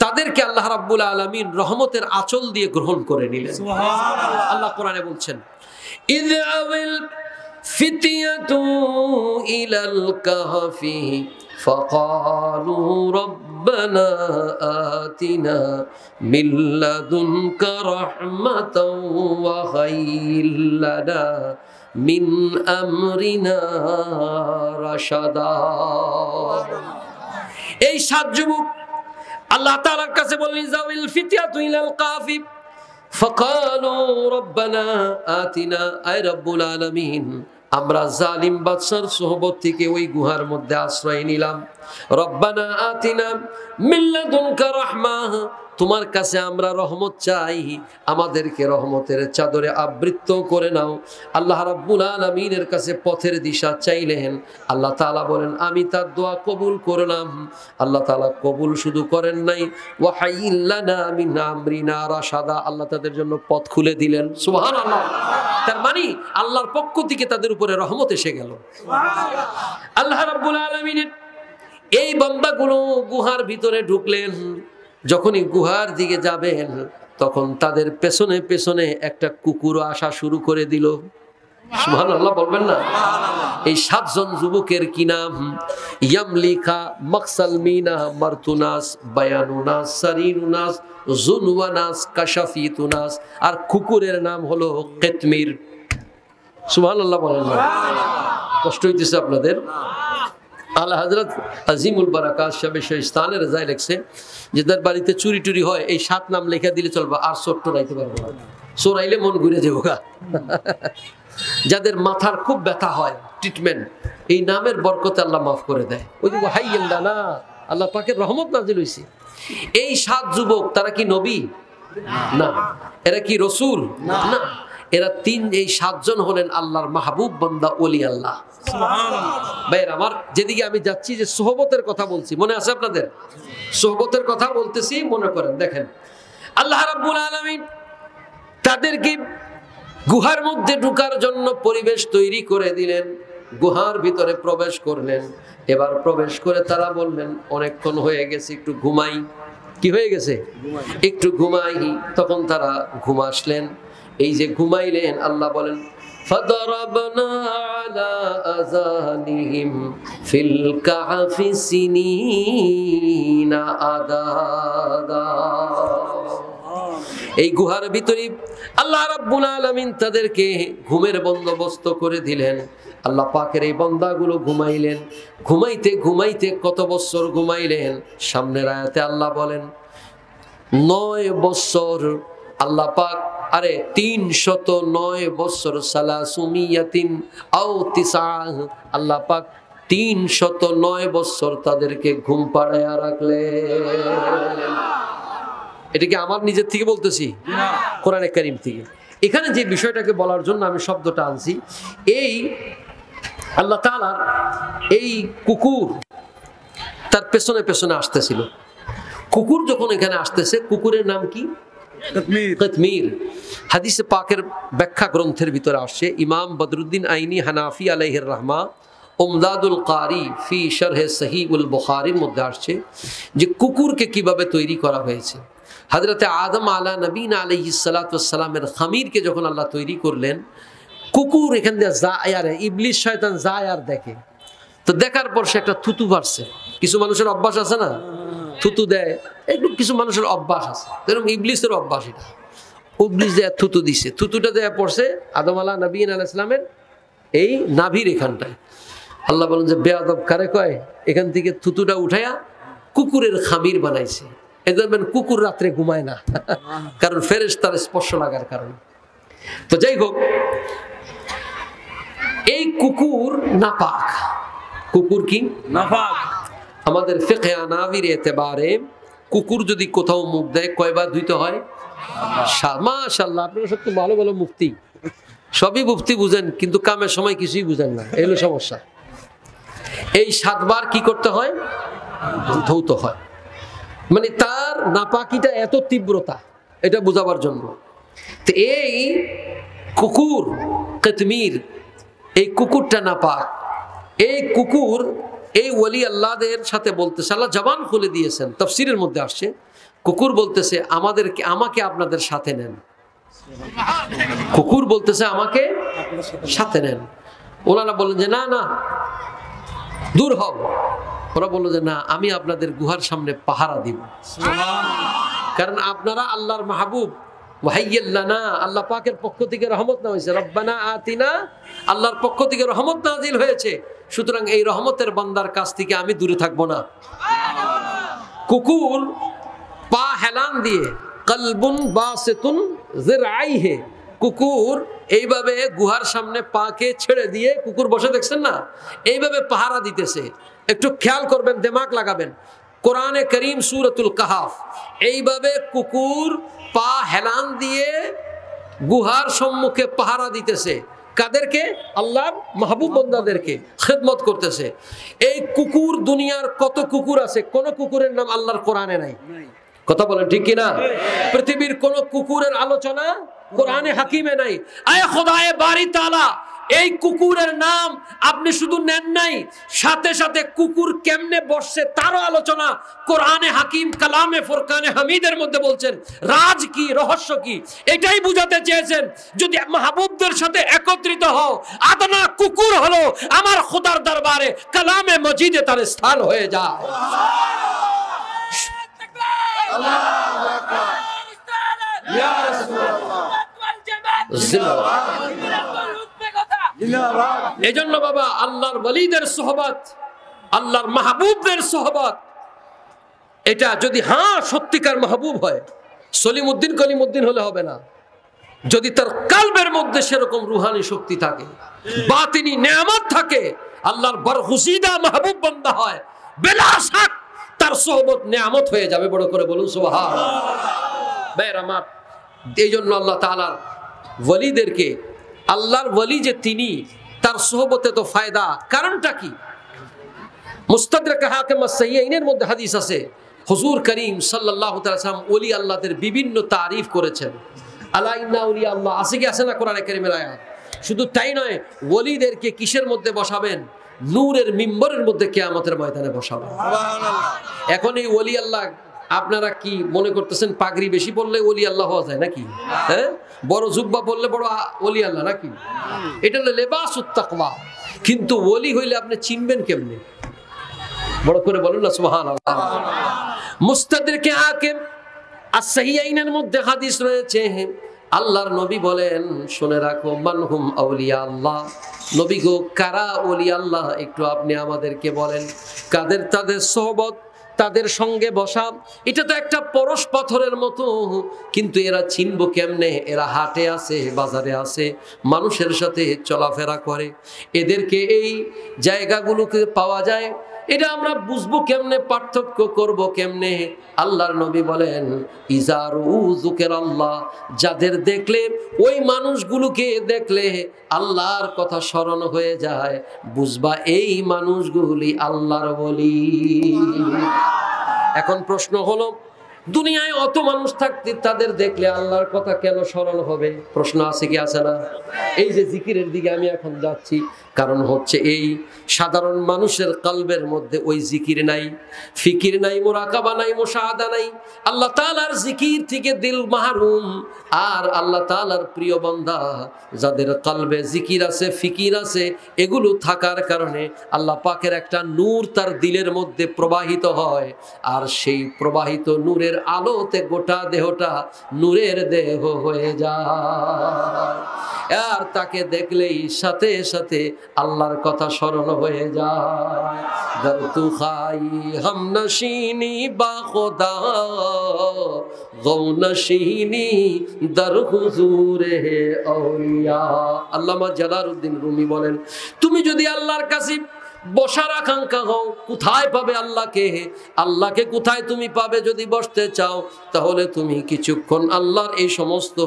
তাদেরকে আল্লাহ রাব্বুল আলামিন রহমতের আঁচল দিয়ে গ্রহণ করে নিলেন। সুবহানাল্লাহ। আল্লাহ কোরআনে বলছেন, ইয আওয়াল ফিতয়াতু ইলাল কাহফি فقالوا ربنا آتنا من لدنك رحمة وهيئ لنا من أمرنا رشدا। এই সাত যুবক আল্লাহ তাআলার কাছে বললেন, যাওয়াল ফিতয়াতু ইলাল কাহফি فقالوا ربنا آتنا, আয় রব্বুল আলামিন আমরা জালিম বাদশার সোহবত থেকে ওই গুহার মধ্যে আশ্রয় নিলাম। রব্বানা আতিনা মিন লাদুনকা রাহমাহ, তোমার কাছে আমরা রহমত চাই, আমাদেরকে রহমতের চাদরে আবৃত করে নাও। আল্লাহ রাব্বুল আলামিনের কাছে পথের দিশা চাইলেন। আল্লাহ তাআলা বলেন আমি তার দোয়া কবুল করলাম। আল্লাহ তাআলা কবুল শুধু করেন নাই, ওয়া হাইয়্যিল লানা মিন আমরিনা রাশাদা, আল্লাহ তাদের জন্য পথ খুলে দিলেন। সুবহানাল্লাহ। তার মানে আল্লাহর পক্ষ থেকে তাদের উপরে রহমত এসে গেল। আল্লাহ রাব্বুল আলামিনের এই বান্দাগুলো গুহার ভিতরে ঢুকলেন। যখনই গুহার দিকে যাবেন তখন তাদের পেছনে পেছনে একটা কুকুর আসা শুরু করে দিল। সুবহানাল্লাহ বলবেন না? এই সাতজন যুবকের কি নাম? ইয়ামলিকা, মাকসালমিনা, মারতুনাস, বায়ানুনাস, সারিনুনাস, জুনওয়ানাস, কাশাফিতুনাস, আর কুকুরের নাম হলো কিতমির। সুবহানাল্লাহ বলেন না? কষ্ট হইতেছে আপনাদের? আল্লাহ হযরত আজিমুল বারাকাত সাহেব শাইস্তানে রাজায় লেখছে যে তার বাড়িতে চুরি টুরি হয়, এই সাত নাম লেখা দিলে চলবে, আর ছোট্ট রাইতে পারবো না, চোরাইলে মন ঘুরে যাবো গা। যাদের মাথার খুব ব্যথা হয়, ট্রিটমেন্ট, এই নামের বরকতে আল্লাহ মাফ করে দেয়। ওই যে হাইয়্যিল্লা না, আল্লাহ পাকের রহমত নাজিল হইছে। এই সাত যুবক তারা কি নবী? না। এরা কি রাসূল? না। এরা এই সাতজন হলেন আল্লাহর মাহবুব বান্দা, ওলি আল্লাহ। ভাইয়ের আমার, যেদিকে আমি যাচ্ছি যে সোহবতের কথা বলছি, মনে আছে আপনাদের? সোহবতের কথা বলতেছি, মনে করেন। দেখেন আল্লাহ রাব্বুল আলামিন তাদেরকে গুহার মধ্যে ঢোকার জন্য পরিবেশ তৈরি করে দিলেন। গুহার ভিতরে প্রবেশ করলেন। এবার প্রবেশ করে তারা বললেন অনেকক্ষণ হয়ে গেছে, একটু ঘুমাই। কি হয়ে গেছে? একটু ঘুমাই। তখন তারা ঘুমাসলেন। এই যে ঘুমাইলেন, আল্লাহ বলেন فضربنا على آذانهم في الكهف سنين عددا। এই গুহার ভিতরে আল্লাহ রাব্বুল আলামিন তাদেরকে ঘুমের বন্দোবস্ত করে দিলেন। আল্লাহ পাকের এই বান্দাগুলো ঘুমাইলেন। ঘুমাইতে ঘুমাইতে কত বছর ঘুমাইলেন? সামনের আয়াতে আল্লাহ বলেন 9 বছর। আল্লাহ পাক 309 বছর, সালাসুমিয়াতিন আও তিসআহ, আল্লাহ পাক 309 বছর তাদেরকে ঘুম পাড়ায়া রাখলেন। এটা কি আমার নিজের থেকে বলতেছি? কোরআনে কারীম থেকে। এখানে যে বিষয়টাকে বলার জন্য আমি শব্দটা আনছি, এই আল্লাহ তাআলার এই কুকুর তার পেছনে পেছনে আসতেছিল। কুকুর যখন এখানে আসতেছে, কুকুরের নাম কি? কিতমির। হাদিসে পাকের ব্যাখ্যা গ্রন্থের ভিতরে আসছে, ইমাম বদরুদ্দিন আইনি হানাফি আলাইহির রাহমা উমদাদুল কারি ফি শরহে সহিহুল বুখারীর মধ্যে আসছে যে কুকুরকে কিভাবে তৈরি করা হয়েছে। হযরতে আদম আলা নবীনা আলাইহিস সালাতু ওয়াস সালামের খামিরকে যখন আল্লাহ তৈরি করলেন, কুকুর এখান দিয়ে যায়, ইবলিস শয়তান যায় আর দেখে। তো দেখার পর সে একটা থুতু পারছে। কিছু মানুষের অভ্যাস আছে না, থুতু দেয়, একটু কিছু মানুষের অভ্যাস আছে, এরকম ইবলিসের অভ্যাস। এটা ইবলিস দেয়া থুতু দিছে, থুতুটা দেয়া পড়ছে আদম আলাহ নবীন আলাইহিস সালামের এই নাভির এখানটায়। আল্লাহ বলেন যে বেয়াদব কারে কয়, এখান থেকে থুতুটা উঠাইয়া কুকুরের খামির বানাইছে। এই দেখবেন কুকুর রাত্রে ঘুমায় না, কারণ ফেরেশতার স্পর্শ লাগার কারণে। তো যাই হোক, এই কুকুর নাপাক। কুকুর কি নাপাক? আমাদের ফিকহে আনাভির এতেবারে কুকুর যদি কোথাও মুখ দেয় কয়বার ধুইতে হয়? মাশাআল্লাহ, আপনারা সত্যি ভালো ভালো মুফতি, সবই মুফতি বুঝেন, কিন্তু কামের সময় কিছুই বুঝেন না, এই হলো সমস্যা। এই 7 বার কি করতে হয়? ধৌত হয়। মানে তার নাপাকিটা এত তীব্রতা, এটা বোঝাবার জন্য। তো এই কুকুর কিতমির, এই কুকুরটা নাপাক। এই কুকুর এই ওলি আল্লাহদের সাথে বলতেছে, আল্লাহ জবান খুলে দিয়েছেন, তাফসীরের মধ্যে আসছে, কুকুর বলতেছে আমাকে আপনাদের সাথে নেন। কুকুর বলতেছে আমাকে সাথে নেন। ওনারা বললেন যে না না, দূর হও। ওরা বললো যে না, আমি আপনাদের গুহার সামনে পাহারা দিব, কারণ আপনারা আল্লাহর মাহবুব। ওয়াহাইয়াল্লানা, আল্লাহ পাকের পক্ষ থেকে রহমত না হয়েছে, রব্বানা আতিনা, আল্লাহর পক্ষ থেকে রহমত নাজিল হয়েছে, সুতরাং এই রহমতের বান্দার কাছ থেকে আমি দূরে থাকবো না। কুকুর পা হেলান দিয়ে, কলবুন বাসিতুন যিরআইহি, কুকুর এইভাবে গুহার সামনে পাকে ছেড়ে দিয়ে কুকুর বসে, দেখছেন না, এইভাবে পাহারা দিতেছে। একটু খেয়াল করবেন, দিমাগ লাগাবেন। কোরআনে করিম সূরাতুল কাহাফ, এইভাবে কুকুর পা হেলান দিয়ে গুহার সম্মুখে পাহারা দিতেছে। কাদেরকে? আল্লাহর মাহবুব বান্দাদেরকে খেদমত করতেছে। এই কুকুর, দুনিয়ার কত কুকুর আছে, কোন কুকুরের নাম আল্লাহর কোরআনে নাই। কথা বলেন ঠিক কিনা? পৃথিবীর কোন কুকুরের আলোচনা কোরআনে হাকিমে নাই। আয় খোদায়ে বারি তাআলা, এই কুকুরের নাম আপনি শুধু নেন নাই, সাথে সাথে কুকুর কেমনে বসছে তারও আলোচনা কোরআনে হাকিম কালামে ফুরকানে হামিদের মধ্যে বলছেন। রাজ কি, রহস্য কি, এটাই বুঝাতে চেয়েছেন। যদি মাহবুবদের সাথে একত্রিত হও, আদনা কুকুর হলো আমার খোদার দরবারে কালামে মজিদে তার স্থান হয়ে যায়। এজন্য বাবা, আল্লাহর ওয়ালিদের সোহবত, আল্লাহর মাহবুবদের সোহবত, এটা যদি সত্যিকার মাহবুব হয়, সলিমউদ্দিন কলিমউদ্দিন হলে হবে না। যদি তার কলবের মধ্যে সেরকম রুহানি শক্তি থাকে, বাতিনি নেয়ামত থাকে, আল্লাহর বরগুজিদা মাহবুব বান্দা হয়, বিলা শাক তার সোহবত নেয়ামত হয়ে যাবে। বড় করে বলুন সুবহানাল্লাহ। বেরামাত, এই জন্য আল্লাহ তাআলার ওয়ালিদেরকে, আল্লাহর ওয়ালি যে তিনি, তার সোহবতে তো ফায়দা। কারণটা কি? মুস্তাদরাক হাকিম আস-সাহিহাইনের মধ্যে হাদিস আছে, হুজুর করিম সাল্লাল্লাহু তাআলা সাল্লাম ওলি আল্লাহদের বিভিন্ন তারিফ করেছেন। আলা ইন্না আউলিয়া আল্লাহ, আছে কি আছে না কোরআনে কারীমের আয়াত? শুধু তাই নয়, ওলিদেরকে কিসের মধ্যে বসাবেন? নূরের মিম্বরের মধ্যে কিয়ামতের ময়দানে বসাবেন। সুবহানাল্লাহ। এখন এই ওলি আল্লাহ, আপনারা কি মনে করতেছেন পাগড়ি বেশি পড়লে ওলি আল্লাহ হওয়া যায় নাকি? হ্যাঁ, বড় জুব্বা পড়লে বড় ওলি আল্লাহ নাকি? এটা হলো লিবাসুত তাকওয়া। কিন্তু ওলি হইলে আপনি চিনবেন কেমনে? বড় করে বলুন না সুবহানাল্লাহ। মুস্তাদরিক হাকিম আস-সাহিহাইনের মধ্যে হাদিস রয়েছে, আল্লাহর নবী বলেন, শুনে রাখো, মানহুম আউলিয়া আল্লাহ, নবী গো কারা ওলি আল্লাহ, একটু আপনি আমাদেরকে বলেন। কাদের তাদের সোহবত, তাদের সঙ্গে বসা, এটা তো একটা পরশ পাথরের মতো, কিন্তু এরা চিনবো কেমনে? এরা হাটে আছে, বাজারে আছে, মানুষের সাথে চলাফেরা করে, এদেরকে এই জায়গাগুলোকে পাওয়া যায়, এটা আমরা বুঝবো কেমনে, পার্থক্য করব কেমনে? আল্লাহর নবী বলেন, ইজারু যুকিরাল্লাহ, যাদের দেখলে, ওই মানুষগুলোকে দেখলে আল্লাহর কথা স্মরণ হয়ে যায়, বুঝবা এই মানুষগুলি আল্লাহর ওলি। এখন প্রশ্ন হলো, দুনিয়ায় অত মানুষ থাকতে তাদের দেখলে আল্লাহর কথা কেন স্মরণ হবে? প্রশ্ন আছে কি আছে না? এই যে জিকিরের দিকে আমি এখন যাচ্ছি, কারণ হচ্ছে এই সাধারণ মানুষের কলবের মধ্যে ওই জিকির নাই, ফিকির নাই, মুরাকাবা নাই, মুশাহাদা নাই, আল্লাহ তাআলার জিকির থেকে দিল মাহরুম। আর আল্লাহ তাআলার প্রিয় বান্দা যাদের কলবে জিকির আছে, ফিকির আছে, এগুলো থাকার কারণে আল্লাহ পাকের একটা নূর তার দিলের মধ্যে প্রবাহিত হয়, আর সেই প্রবাহিত নূরের আলোতে গোটা দেহটা নূরের দেহ হয়ে যায়। আর তাকে দেখলেই সাথে সাথে আল্লাহর কথা স্মরণ হয়ে যায়। দর তু খাই হাম নশিনী বা খোদা গৌ নশিনী দর হুজুরে আউলিয়া। আল্লামা জালালউদ্দিন রুমি বলেন, তুমি যদি আল্লাহর কাছে বসার আকাঙ্ক্ষা হও, কোথায় পাবে আল্লাহকে? আল্লাহকে কোথায় তুমি পাবে? যদি বসতে চাও তাহলে তুমি কিছুক্ষণ আল্লাহর এই সমস্ত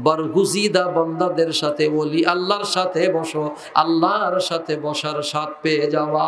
বরগুজিদা বান্দাদের সাথে, ওলি আল্লাহর সাথে বসো, আল্লাহর সাথে বসার স্বাদ পেয়ে যাওয়া।